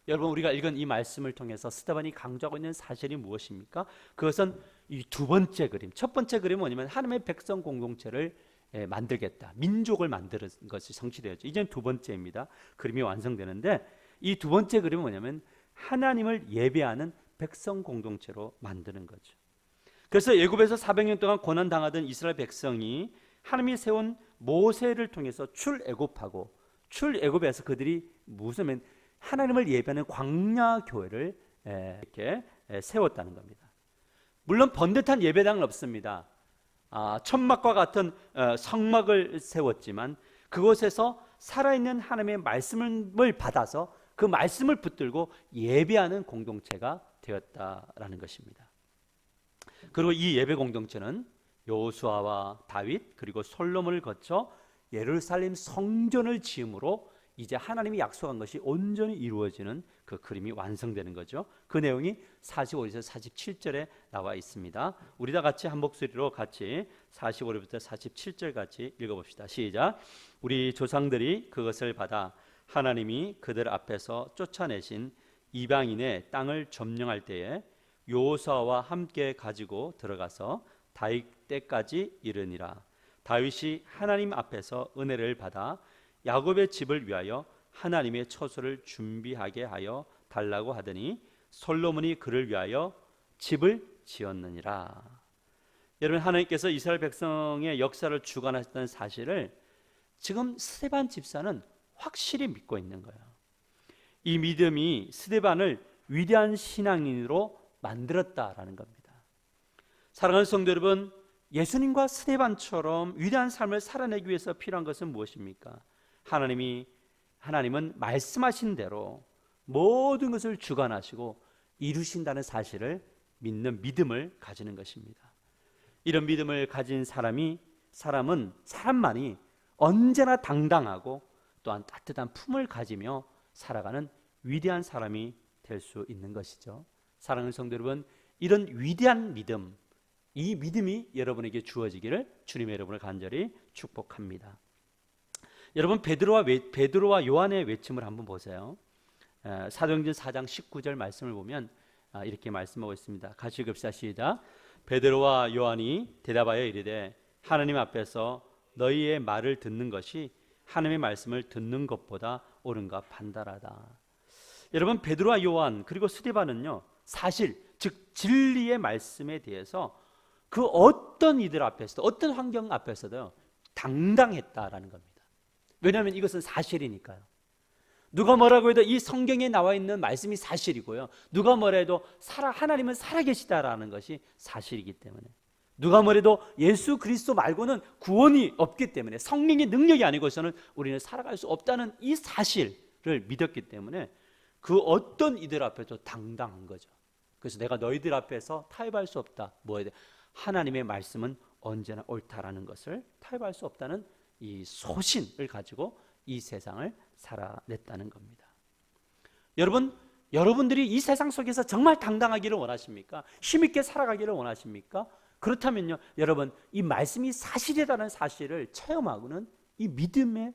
Speaker 1: 여러분, 우리가 읽은 이 말씀을 통해서 스데반이 강조하고 있는 사실이 무엇입니까? 그것은 이 두 번째 그림, 첫 번째 그림은 뭐냐면 하나님의 백성 공동체를 만들겠다, 민족을 만드는 것이 성취되었죠. 이제는 두 번째입니다. 그림이 완성되는데 이 두 번째 그림은 뭐냐면 하나님을 예배하는 백성 공동체로 만드는 거죠. 그래서 애굽에서 400년 동안 고난 당하던 이스라엘 백성이 하나님이 세운 모세를 통해서 출애굽하고, 출애굽에서 그들이 무슨 하나님을 예배하는 광야 교회를 이렇게 세웠다는 겁니다. 물론 번듯한 예배당은 없습니다. 천막과 같은 성막을 세웠지만 그곳에서 살아있는 하나님의 말씀을 받아서 그 말씀을 붙들고 예배하는 공동체가 되었다라는 것입니다. 그리고 이 예배 공동체는 여호수아와 다윗 그리고 솔로몬을 거쳐 예루살렘 성전을 지음으로 이제 하나님이 약속한 것이 온전히 이루어지는 그 그림이 완성되는 거죠. 그 내용이 45절에서 47절에 나와 있습니다. 우리 다 같이 한 목소리로 같이 45절부터 47절 같이 읽어봅시다. 시작. 우리 조상들이 그것을 받아 하나님이 그들 앞에서 쫓아내신 이방인의 땅을 점령할 때에 여호수아와 함께 가지고 들어가서 다윗 때까지 이르니라. 다윗이 하나님 앞에서 은혜를 받아 야곱의 집을 위하여 하나님의 처소를 준비하게 하여 달라고 하더니 솔로몬이 그를 위하여 집을 지었느니라. 여러분, 하나님께서 이스라엘 백성의 역사를 주관하셨다는 사실을 지금 스데반 집사는 확실히 믿고 있는 거예요. 이 믿음이 스데반을 위대한 신앙인으로 만들었다라는 겁니다. 사랑하는 성도 여러분, 예수님과 스데반처럼 위대한 삶을 살아내기 위해서 필요한 것은 무엇입니까? 하나님은 말씀하신 대로 모든 것을 주관하시고 이루신다는 사실을 믿는 믿음을 가지는 것입니다. 이런 믿음을 가진 사람만이 언제나 당당하고 또한 따뜻한 품을 가지며 살아가는 위대한 사람이 될 수 있는 것이죠. 사랑하는 성도 여러분, 이런 위대한 믿음, 이 믿음이 여러분에게 주어지기를 주님의 여러분을 간절히 축복합니다. 여러분, 베드로와 요한의 외침을 한번 보세요. 사도행전 4장 19절 말씀을 보면 이렇게 말씀하고 있습니다. 같이 읽읍시다. 시작. 베드로와 요한이 대답하여 이르되 하나님 앞에서 너희의 말을 듣는 것이 하나님의 말씀을 듣는 것보다 옳은가 판단하다. 여러분, 베드로와 요한 그리고 스데반은요, 사실 즉 진리의 말씀에 대해서 그 어떤 이들 앞에서도, 어떤 환경 앞에서도 당당했다라는 겁니다. 왜냐하면 이것은 사실이니까요. 누가 뭐라고 해도 이 성경에 나와 있는 말씀이 사실이고요, 누가 뭐라 해도 하나님은 살아계시다라는 것이 사실이기 때문에, 누가 뭐래도 예수 그리스도 말고는 구원이 없기 때문에, 성령의 능력이 아니고서는 우리는 살아갈 수 없다는 이 사실을 믿었기 때문에 그 어떤 이들 앞에도 당당한 거죠. 그래서 내가 너희들 앞에서 타협할 수 없다. 뭐에 대해? 하나님의 말씀은 언제나 옳다라는 것을 타협할 수 없다는 이 소신을 가지고 이 세상을 살아냈다는 겁니다. 여러분들이 이 세상 속에서 정말 당당하기를 원하십니까? 힘있게 살아가기를 원하십니까? 그렇다면요, 여러분, 이 말씀이 사실이라는 사실을 체험하고는 이 믿음의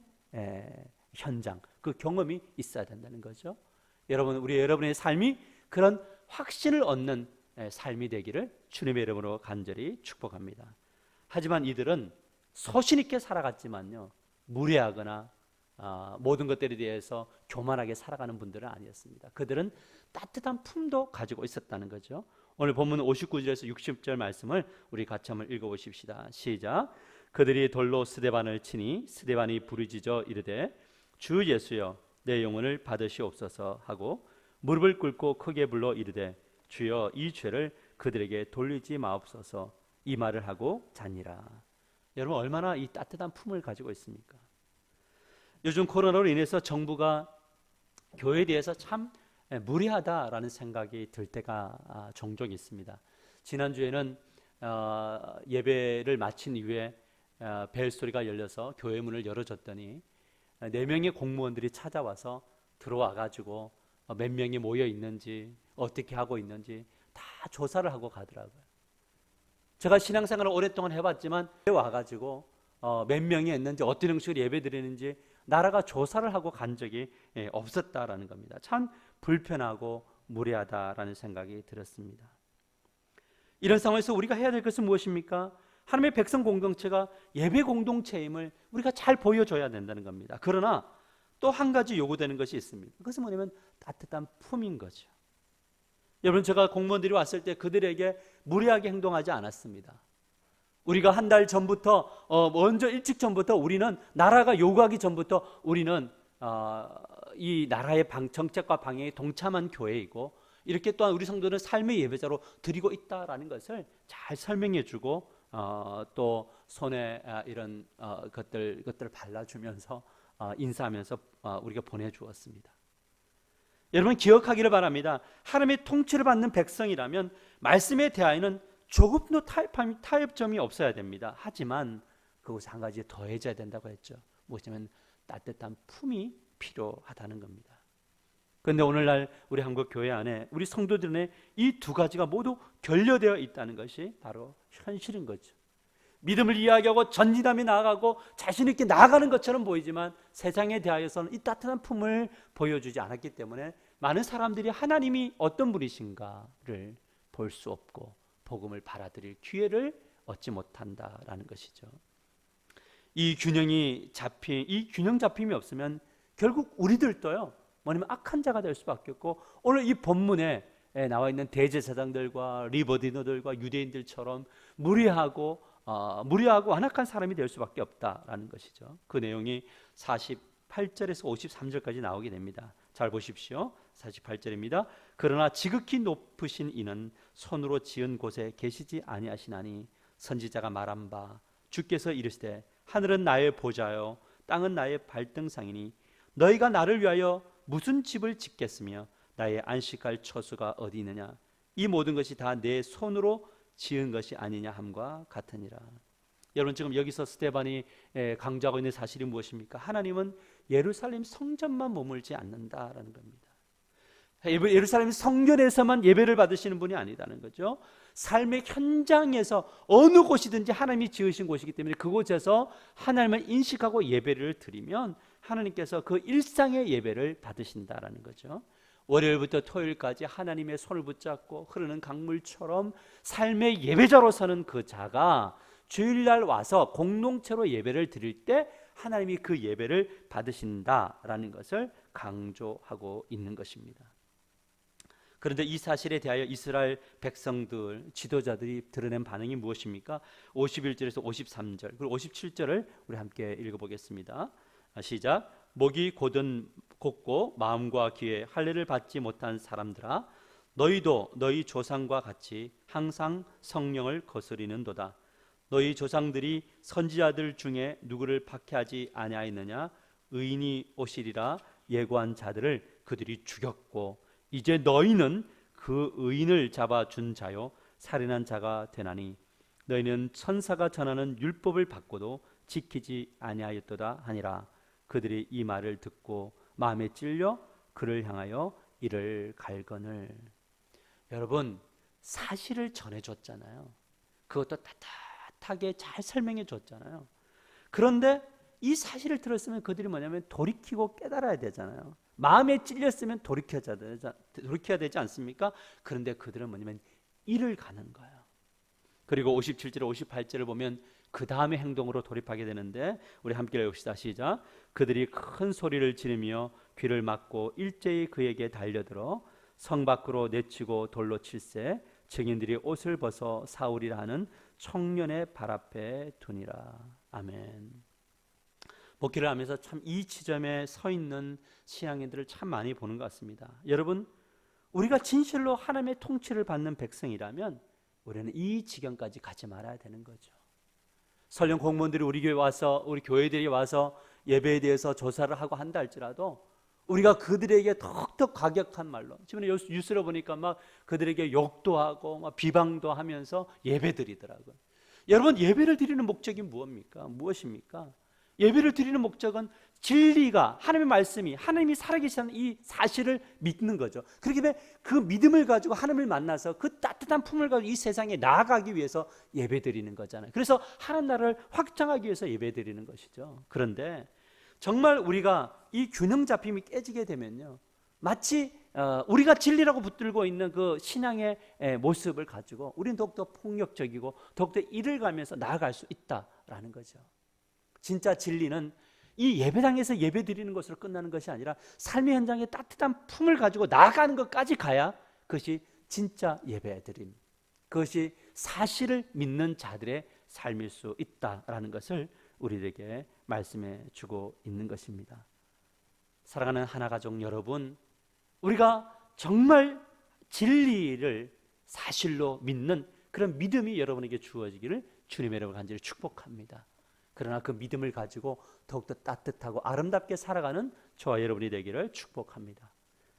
Speaker 1: 현장, 그 경험이 있어야 된다는 거죠. 여러분의 삶이 그런 확신을 얻는 삶이 되기를 주님의 이름으로 간절히 축복합니다. 하지만 이들은 소신 있게 살아갔지만요, 무례하거나 모든 것들에 대해서 교만하게 살아가는 분들은 아니었습니다. 그들은 따뜻한 품도 가지고 있었다는 거죠. 오늘 본문 59절에서 60절 말씀을 우리 같이 한번 읽어보십시다. 시작. 그들이 돌로 스데반을 치니 스데반이 부르짖어 이르되 주 예수여 내 영혼을 받으시옵소서 하고 무릎을 꿇고 크게 불러 이르되 주여 이 죄를 그들에게 돌리지 마옵소서, 이 말을 하고 자니라. 여러분, 얼마나 이 따뜻한 품을 가지고 있습니까? 요즘 코로나로 인해서 정부가 교회에 대해서 참 무리하다라는 생각이 들 때가 종종 있습니다. 지난주에는 예배를 마친 이후에 벨소리가 열려서 교회 문을 열어줬더니 4명의 공무원들이 찾아와서 들어와가지고 몇 명이 모여 있는지, 어떻게 하고 있는지 다 조사를 하고 가더라고요. 제가 신앙생활을 오랫동안 해봤지만 와가지고 몇 명이 있는지, 어떤 형식으로 예배 드리는지 나라가 조사를 하고 간 적이 없었다라는 겁니다. 참 불편하고 무례하다라는 생각이 들었습니다. 이런 상황에서 우리가 해야 될 것은 무엇입니까? 하나님의 백성 공동체가 예배 공동체임을 우리가 잘 보여줘야 된다는 겁니다. 그러나 또 한 가지 요구되는 것이 있습니다. 그것은 뭐냐면 따뜻한 품인 거죠. 여러분, 제가 공무원들이 왔을 때 그들에게 무례하게 행동하지 않았습니다. 우리가 한 달 전부터 먼저 일찍 전부터 우리는 나라가 요구하기 전부터 우리는 이 나라의 정책과 방향에 동참한 교회이고, 이렇게 또한 우리 성도는 삶의 예배자로 드리고 있다라는 것을 잘 설명해주고 또 손에 이런 것들을 발라주면서 인사하면서 우리가 보내주었습니다. 여러분, 기억하기를 바랍니다. 하나님의 통치를 받는 백성이라면 말씀에 대하여는 조금도 타협점이 없어야 됩니다. 하지만 그것에 한 가지 더해져야 된다고 했죠. 무엇이냐면 따뜻한 품이 필요하다는 겁니다. 그런데 오늘날 우리 한국 교회 안에 우리 성도들의 이 두 가지가 모두 결여되어 있다는 것이 바로 현실인 거죠. 믿음을 이야기하고 전진하며 나아가고 자신 있게 나아가는 것처럼 보이지만 세상에 대하여서는 이 따뜻한 품을 보여주지 않았기 때문에 많은 사람들이 하나님이 어떤 분이신가를 볼 수 없고 복음을 받아들일 기회를 얻지 못한다라는 것이죠. 이 균형 잡힘이 없으면 결국 우리들도요, 뭐냐면 악한 자가 될 수밖에 없고, 오늘 이 본문에 나와 있는 대제사장들과 리버디너들과 유대인들처럼 무례하고 무례하고 완악한 사람이 될 수밖에 없다라는 것이죠. 그 내용이 48절에서 53절까지 나오게 됩니다. 잘 보십시오. 48절입니다. 그러나 지극히 높으신 이는 손으로 지은 곳에 계시지 아니하시나니 선지자가 말한 바 주께서 이르시되 하늘은 나의 보좌요 땅은 나의 발등상이니 너희가 나를 위하여 무슨 집을 짓겠으며 나의 안식할 처소가 어디 있느냐 이 모든 것이 다 내 손으로 지은 것이 아니냐 함과 같으니라. 여러분 지금 여기서 스데반이 강조하고 있는 사실이 무엇입니까? 하나님은 예루살렘 성전만 머물지 않는다라는 겁니다. 예루살렘 성전에서만 예배를 받으시는 분이 아니다는 거죠. 삶의 현장에서 어느 곳이든지 하나님이 지으신 곳이기 때문에 그곳에서 하나님을 인식하고 예배를 드리면 하나님께서 그 일상의 예배를 받으신다라는 거죠. 월요일부터 토요일까지 하나님의 손을 붙잡고 흐르는 강물처럼 삶의 예배자로 서는 그 자가 주일날 와서 공동체로 예배를 드릴 때 하나님이 그 예배를 받으신다라는 것을 강조하고 있는 것입니다. 그런데 이 사실에 대하여 이스라엘 백성들, 지도자들이 드러낸 반응이 무엇입니까? 51절에서 53절 그리고 57절을 우리 함께 읽어보겠습니다. 시작. 목이 곧고 마음과 귀에 할례를 받지 못한 사람들아 너희도 너희 조상과 같이 항상 성령을 거스리는도다. 너희 조상들이 선지자들 중에 누구를 박해하지 아니하였느냐? 의인이 오시리라 예고한 자들을 그들이 죽였고 이제 너희는 그 의인을 잡아준 자요 살인한 자가 되나니 너희는 천사가 전하는 율법을 받고도 지키지 아니하였도다 하니라. 그들이 이 말을 듣고 마음에 찔려 그를 향하여 이를 갈거늘. 여러분 사실을 전해줬잖아요. 그것도 따뜻하게 잘 설명해 줬잖아요. 그런데 이 사실을 들었으면 그들이 뭐냐면 돌이키고 깨달아야 되잖아요. 마음에 찔렸으면 돌이켜야 되지 않습니까? 그런데 그들은 뭐냐면 이를 가는 거예요. 그리고 57절 58절을 보면 그 다음의 행동으로 돌입하게 되는데 우리 함께 읽읍시다. 시작. 그들이 큰 소리를 지르며 귀를 막고 일제히 그에게 달려들어 성 밖으로 내치고 돌로 칠세 증인들이 옷을 벗어 사울이라 하는 청년의 발 앞에 두니라. 아멘. 목회를 하면서 참 이 지점에 서 있는 신앙인들을 참 많이 보는 것 같습니다. 여러분 우리가 진실로 하나님의 통치를 받는 백성이라면 우리는 이 지경까지 가지 말아야 되는 거죠. 설령 공무원들이 우리 교회 와서 우리 교회들이 와서 예배에 대해서 조사를 하고 한다 할지라도 우리가 그들에게 턱턱 과격한 말로 지금 뉴스를 보니까 막 그들에게 욕도 하고 막 비방도 하면서 예배 드리더라고요. 여러분 예배를 드리는 목적이 무엇입니까? 예배를 드리는 목적은 진리가 하나님의 말씀이 하나님이 살아계시다는 이 사실을 믿는 거죠. 그렇기 때문에 그 믿음을 가지고 하나님을 만나서 그 따뜻한 품을 가지고 이 세상에 나아가기 위해서 예배 드리는 거잖아요. 그래서 하나님 나라를 확장하기 위해서 예배 드리는 것이죠. 그런데 정말 우리가 이 균형 잡힘이 깨지게 되면요 마치 우리가 진리라고 붙들고 있는 그 신앙의 모습을 가지고 우리는 더욱더 폭력적이고 더욱더 이를 가면서 나아갈 수 있다라는 거죠. 진짜 진리는 이 예배당에서 예배 드리는 것으로 끝나는 것이 아니라 삶의 현장에 따뜻한 품을 가지고 나아가는 것까지 가야 그것이 진짜 예배 드림, 그것이 사실을 믿는 자들의 삶일 수 있다라는 것을 우리에게 말씀해 주고 있는 것입니다. 사랑하는 하나가족 여러분, 우리가 정말 진리를 사실로 믿는 그런 믿음이 여러분에게 주어지기를 주님의 이름으로 간절히 축복합니다. 그러나 그 믿음을 가지고 더욱더 따뜻하고 아름답게 살아가는 저와 여러분이 되기를 축복합니다.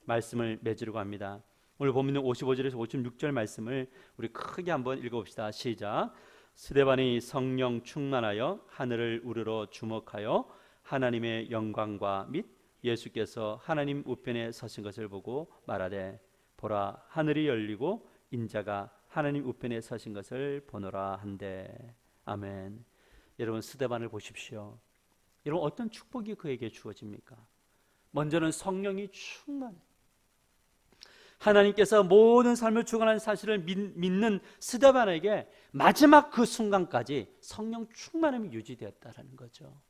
Speaker 1: 말씀을 맺으려고 합니다. 오늘 본문 55절에서 56절 말씀을 우리 크게 한번 읽어봅시다. 시작. 스데반이 성령 충만하여 하늘을 우러러 주목하여 하나님의 영광과 및 예수께서 하나님 우편에 서신 것을 보고 말하되 보라 하늘이 열리고 인자가 하나님 우편에 서신 것을 보노라 한대. 아멘. 여러분 스데반을 보십시오. 여러분 어떤 축복이 그에게 주어집니까? 먼저는 성령이 충만해. 하나님께서 모든 삶을 주관하는 사실을 믿는 스데반에게 마지막 그 순간까지 성령 충만함이 유지되었다라는 거죠.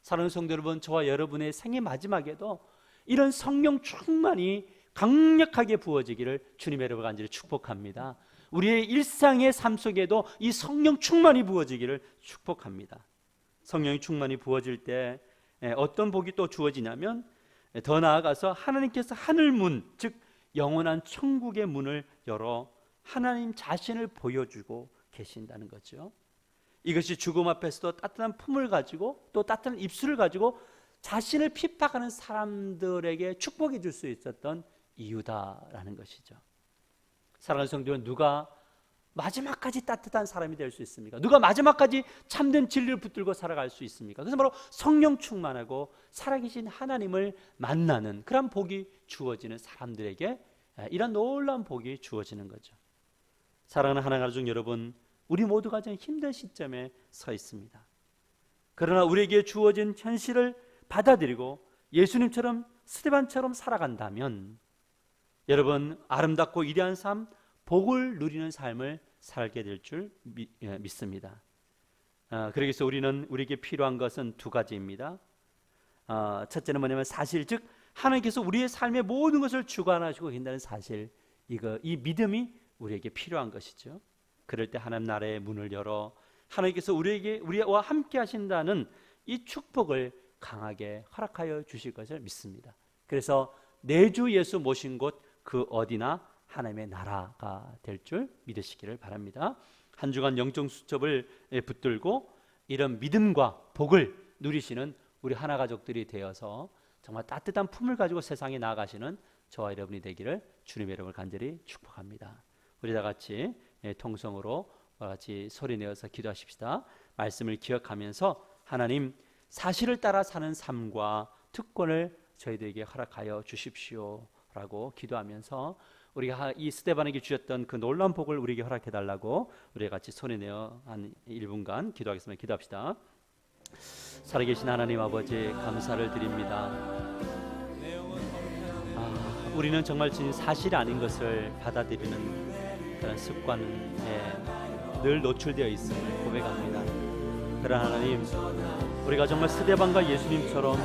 Speaker 1: 사랑하는 성도 여러분, 저와 여러분의 생애 마지막에도 이런 성령 충만이 강력하게 부어지기를 주님의 이름으로 간절히 축복합니다. 우리의 일상의 삶 속에도 이 성령 충만이 부어지기를 축복합니다. 성령이 충만히 부어질 때 어떤 복이 또 주어지냐면, 더 나아가서 하나님께서 하늘문, 즉 영원한 천국의 문을 열어 하나님 자신을 보여주고 계신다는 거죠. 이것이 죽음 앞에서도 따뜻한 품을 가지고 또 따뜻한 입술을 가지고 자신을 핍박하는 사람들에게 축복해 줄 수 있었던 이유다라는 것이죠. 사랑하는 성도는 누가 마지막까지 따뜻한 사람이 될 수 있습니까? 누가 마지막까지 참된 진리를 붙들고 살아갈 수 있습니까? 그래서 바로 성령 충만하고 살아계신 하나님을 만나는 그런 복이 주어지는 사람들에게 이런 놀라운 복이 주어지는 거죠. 사랑하는 하나님 가족 여러분, 우리 모두가 가장 힘든 시점에 서 있습니다. 그러나 우리에게 주어진 현실을 받아들이고 예수님처럼 스데반처럼 살아간다면 여러분, 아름답고 위대한 삶, 복을 누리는 삶을 살게 될 줄 믿습니다. 그러기 위해서 우리에게 필요한 것은 두 가지입니다. 첫째는 뭐냐면 사실, 즉 하나님께서 우리의 삶의 모든 것을 주관하시고 계신다는 사실, 이 믿음이 우리에게 필요한 것이죠. 그럴 때 하나님 나라의 문을 열어 하나님께서 우리와 함께 하신다는 이 축복을 강하게 허락하여 주실 것을 믿습니다. 그래서 내주 예수 모신 곳 그 어디나 하나님의 나라가 될 줄 믿으시기를 바랍니다. 한 주간 영적 수첩을 붙들고 이런 믿음과 복을 누리시는 우리 하나 가족들이 되어서 정말 따뜻한 품을 가지고 세상에 나아가시는 저와 여러분이 되기를 주님의 이름을 간절히 축복합니다. 우리 다 같이 통성으로 같이 소리내어서 기도하십시다. 말씀을 기억하면서 하나님, 사실을 따라 사는 삶과 특권을 저희들에게 허락하여 주십시오 라고 기도하면서 우리가 이 스데반에게 주셨던 그 놀라운 복을 우리에게 허락해달라고 우리 같이 손에내어 한 1분간 기도하겠습니다. 기도합시다. 살아계신 하나님 아버지, 감사를 드립니다. 우리는 정말 진짜 사실이 아닌 것을 받아들이는 그런 습관에 늘 노출되어 있음을 고백합니다. 그러나 하나님, 우리가 정말 스데반과 예수님처럼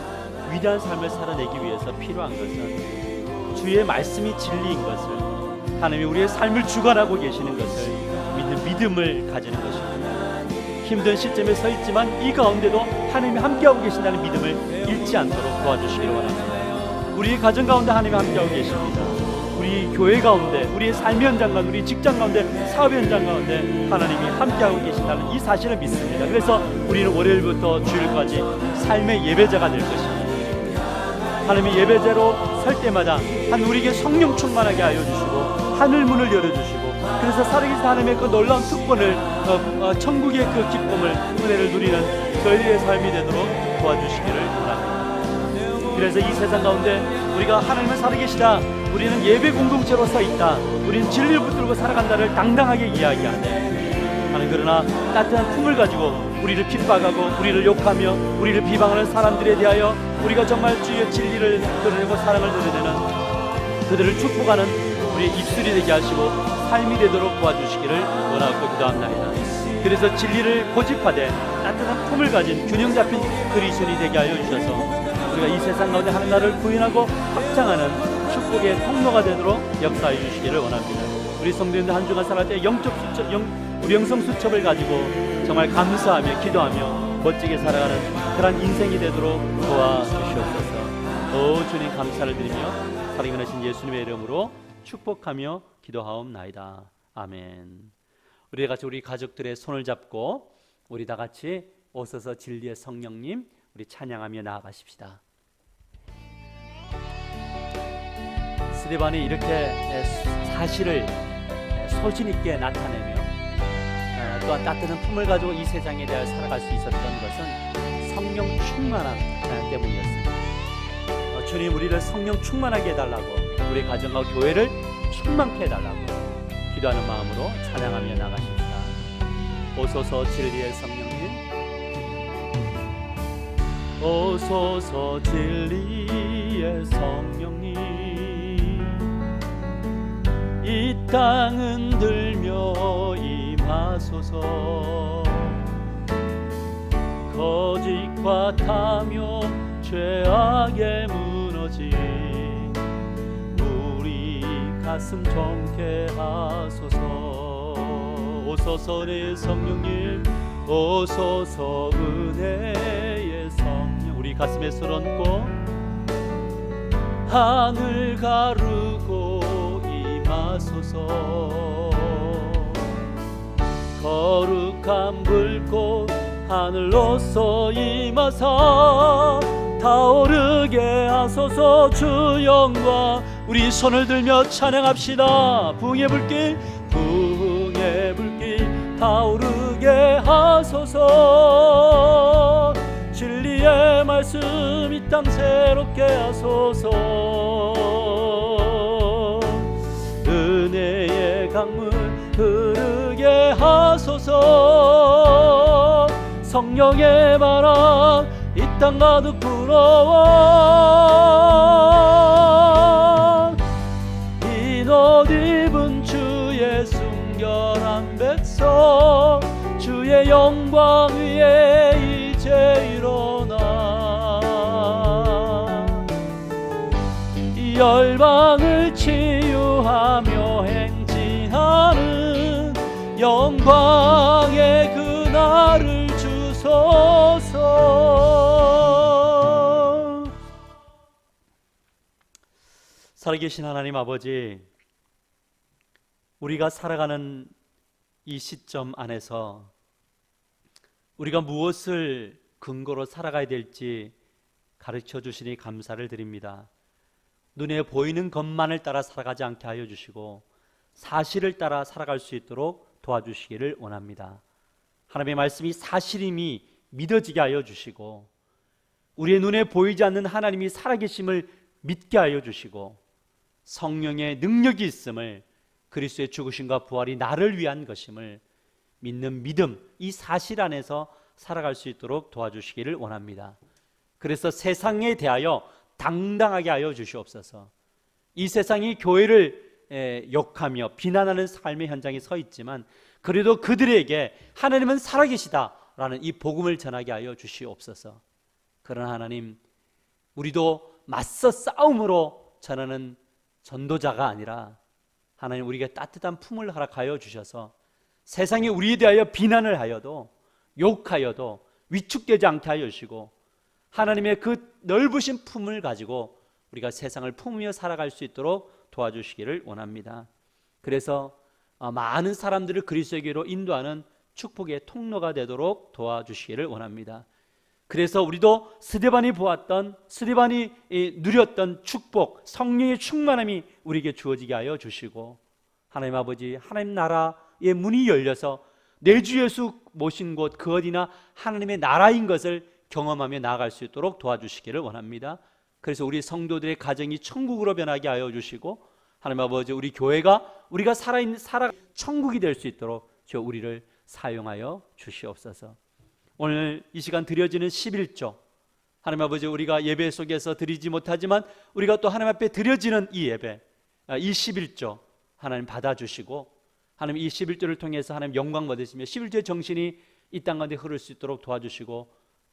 Speaker 1: 위대한 삶을 살아내기 위해서 필요한 것은 주의 말씀이 진리인 것을, 하나님이 우리의 삶을 주관하고 계시는 것을 믿는 믿음을 가지는 것입니다. 힘든 시점에 서 있지만 이 가운데도 하나님이 함께하고 계신다는 믿음을 잃지 않도록 도와주시기를 원합니다. 우리 가정 가운데 하나님이 함께하고 계십니다. 우리 교회 가운데, 우리의 삶의 현장 가운데, 우리 직장 가운데, 사업의 현장 가운데 하나님이 함께하고 계신다는 이 사실을 믿습니다. 그래서 우리는 월요일부터 주일까지 삶의 예배자가 될 것입니다. 하나님의 예배자로 설 때마다 우리에게 성령 충만하게 하여 주시고 하늘 문을 열어주시고, 그래서 살아계신 하나님의 그 놀라운 특권을, 천국의 그 기쁨을, 은혜를 누리는 저희들의 삶이 되도록 도와주시기를 원합니다. 그래서 이 세상 가운데 우리가 하나님을 살아계시다, 우리는 예배 공동체로 서 있다, 우리는 진리를 붙들고 살아간다를 당당하게 이야기하네. 하나님, 그러나 따뜻한 품을 가지고 우리를 핍박하고 우리를 욕하며 우리를 비방하는 사람들에 대하여 우리가 정말 주의 진리를 드러내고 사랑을 드러내는 그들을 축복하는 우리의 입술이 되게 하시고 삶이 되도록 도와주시기를 원하고 기도합니다. 그래서 진리를 고집하되 따뜻한 품을 가진 균형 잡힌 그리스도인이 되게 하여 주셔서 우리가 이 세상 가운데 하나님 나라를 구현하고 확장하는 축복의 통로가 되도록 역사해 주시기를 원합니다. 우리 성도님들 한 주간 살아갈 때 우리 영성 수첩을 가지고 정말 감사하며 기도하며 멋지게 살아가는 그런 인생이 되도록 도와주시옵소서. 주님, 감사를 드리며 살아계신 예수님의 이름으로 축복하며 기도하옵나이다. 아멘. 우리 같이 우리 가족들의 손을 잡고 우리 다 같이 오소서 진리의 성령님, 우리 찬양하며 나아가십시다. 스데반이 이렇게 사실을 소신 있게 나타내며 또한 따뜻한 품을 가지고 이 세상에 대해 살아갈 수 있었던 것은 성령 충만함 때문이었습니다. 주님, 우리를 성령 충만하게 해달라고, 우리 가정과 교회를 충만케 해달라고 기도하는 마음으로 찬양하며 나가십시다. 오소서 진리의 성령님, 오소서 진리의 성령님, 이 땅 흔들며 임하소서. 거짓과 탐욕 죄악에 무너진 가슴 정케 하소서. 오소서 내 성령님, 오소서 은혜의 성령. 우리 가슴에 손 얹고 하늘 가르고 임하소서. 거룩한 불꽃 하늘로서 임하사 타오르게 하소서. 주 영광. 우리 손을 들며 찬양합시다. 부흥의 불길, 부흥의 불길 타오르게 하소서. 진리의 말씀 이 땅 새롭게 하소서. 은혜의 강물 흐르게 하소서. 성령의 바람 이 땅 가득 불어와. 흰 옷 입은 주의 순결한 백성, 주의 영광 위에 이제 일어나. 열방을 치유하며 행진하는 영광의 그날을 주소서. 살아계신 하나님 아버지, 우리가 살아가는 이 시점 안에서 우리가 무엇을 근거로 살아가야 될지 가르쳐 주시니 감사를 드립니다. 눈에 보이는 것만을 따라 살아가지 않게 하여 주시고 사실을 따라 살아갈 수 있도록 도와주시기를 원합니다. 하나님의 말씀이 사실임이 믿어지게 하여 주시고 우리의 눈에 보이지 않는 하나님이 살아계심을 믿게 하여 주시고 성령의 능력이 있음을, 그리스도의 죽으심과 부활이 나를 위한 것임을 믿는 믿음, 이 사실 안에서 살아갈 수 있도록 도와주시기를 원합니다. 그래서 세상에 대하여 당당하게 하여 주시옵소서. 이 세상이 교회를 욕하며 비난하는 삶의 현장에 서 있지만 그래도 그들에게 하나님은 살아계시다라는 이 복음을 전하게 하여 주시옵소서. 그러나 하나님, 우리도 맞서 싸움으로 전하는 전도자가 아니라 하나님, 우리에게 따뜻한 품을 허락하여 주셔서 세상이 우리에 대하여 비난을 하여도 욕하여도 위축되지 않게 하여 주시고 하나님의 그 넓으신 품을 가지고 우리가 세상을 품으며 살아갈 수 있도록 도와주시기를 원합니다. 그래서 많은 사람들을 그리스도에게로 인도하는 축복의 통로가 되도록 도와주시기를 원합니다. 그래서 우리도 스데반이 보았던, 스데반이 누렸던 축복, 성령의 충만함이 우리에게 주어지게 하여 주시고 하나님 아버지, 하나님 나라의 문이 열려서 내 주 예수 모신 곳 그 어디나 하나님의 나라인 것을 경험하며 나아갈 수 있도록 도와주시기를 원합니다. 그래서 우리 성도들의 가정이 천국으로 변하게 하여 주시고 하나님 아버지, 우리 교회가 우리가 살아있는 천국이 될 수 있도록 저 우리를 사용하여 주시옵소서. 오늘 이 시간 드려지는 11조, 하나님 아버지, 우리가 예배 속에서 드리지 못하지만 우리가 또 하나님 앞에 드려지는 이 예배, 이 11조 하나님 받아주시고 하나님 이 11조를 통해서 하나님 영광 받으시며 11조의 정신이 이 땅 가운데 흐를 수 있도록 도와주시고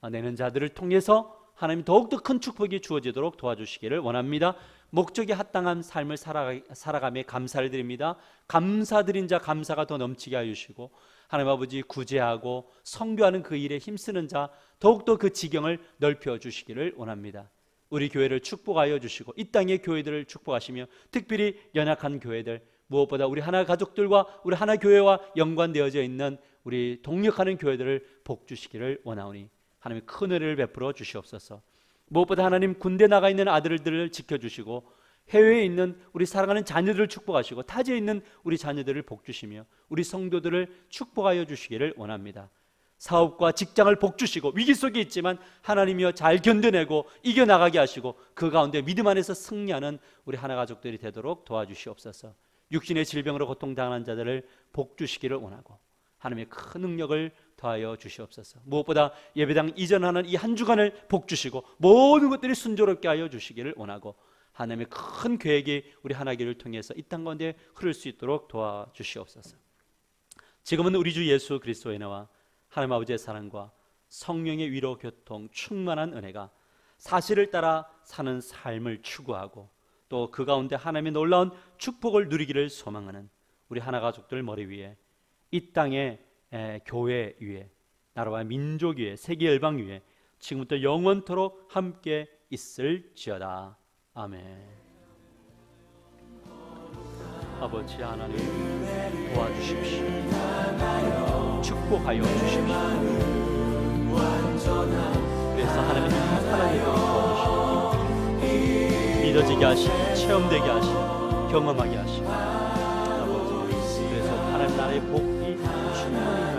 Speaker 1: 내는 자들을 통해서 하나님 더욱더 큰 축복이 주어지도록 도와주시기를 원합니다. 목적에 합당한 삶을 살아가며 감사를 드립니다. 감사드린 자 감사가 더 넘치게 하여 주시고 하나님 아버지, 구제하고 선교하는 그 일에 힘쓰는 자 더욱더 그 지경을 넓혀 주시기를 원합니다. 우리 교회를 축복하여 주시고 이 땅의 교회들을 축복하시며 특별히 연약한 교회들, 무엇보다 우리 하나 가족들과 우리 하나 교회와 연관되어져 있는 우리 동력하는 교회들을 복 주시기를 원하오니 하나님 큰 은혜를 베풀어 주시옵소서. 무엇보다 하나님, 군대 나가 있는 아들들을 지켜주시고 해외에 있는 우리 사랑하는 자녀들을 축복하시고 타지에 있는 우리 자녀들을 복 주시며 우리 성도들을 축복하여 주시기를 원합니다. 사업과 직장을 복 주시고 위기 속에 있지만 하나님이여 잘 견뎌내고 이겨나가게 하시고 그 가운데 믿음 안에서 승리하는 우리 하나 가족들이 되도록 도와주시옵소서. 육신의 질병으로 고통당하는 자들을 복 주시기를 원하고 하나님의 큰 능력을 더하여 주시옵소서. 무엇보다 예배당 이전하는 이 한 주간을 복 주시고 모든 것들이 순조롭게 하여 주시기를 원하고 하나님의 큰 계획이 우리 하나교회를 통해서 이 땅 가운데 흐를 수 있도록 도와주시옵소서. 지금은 우리 주 예수 그리스도의 은혜와 하나님 아버지의 사랑과 성령의 위로 교통 충만한 은혜가 사실을 따라 사는 삶을 추구하고 또 그 가운데 하나님의 놀라운 축복을 누리기를 소망하는 우리 하나가족들 머리 위에 이 땅의 교회 위에 나라와 민족 위에 세계 열방 위에 지금부터 영원토록 함께 있을지어다. 아멘. 아버지 하나님 도와주십시오. 축복하여 주십시오. 그래서 하나님의 사랑을 도와주시고 믿어지게 하시고 체험되게 하시고 경험하게 하시고 아버지 그래서 하나님 나라의 복이 충만히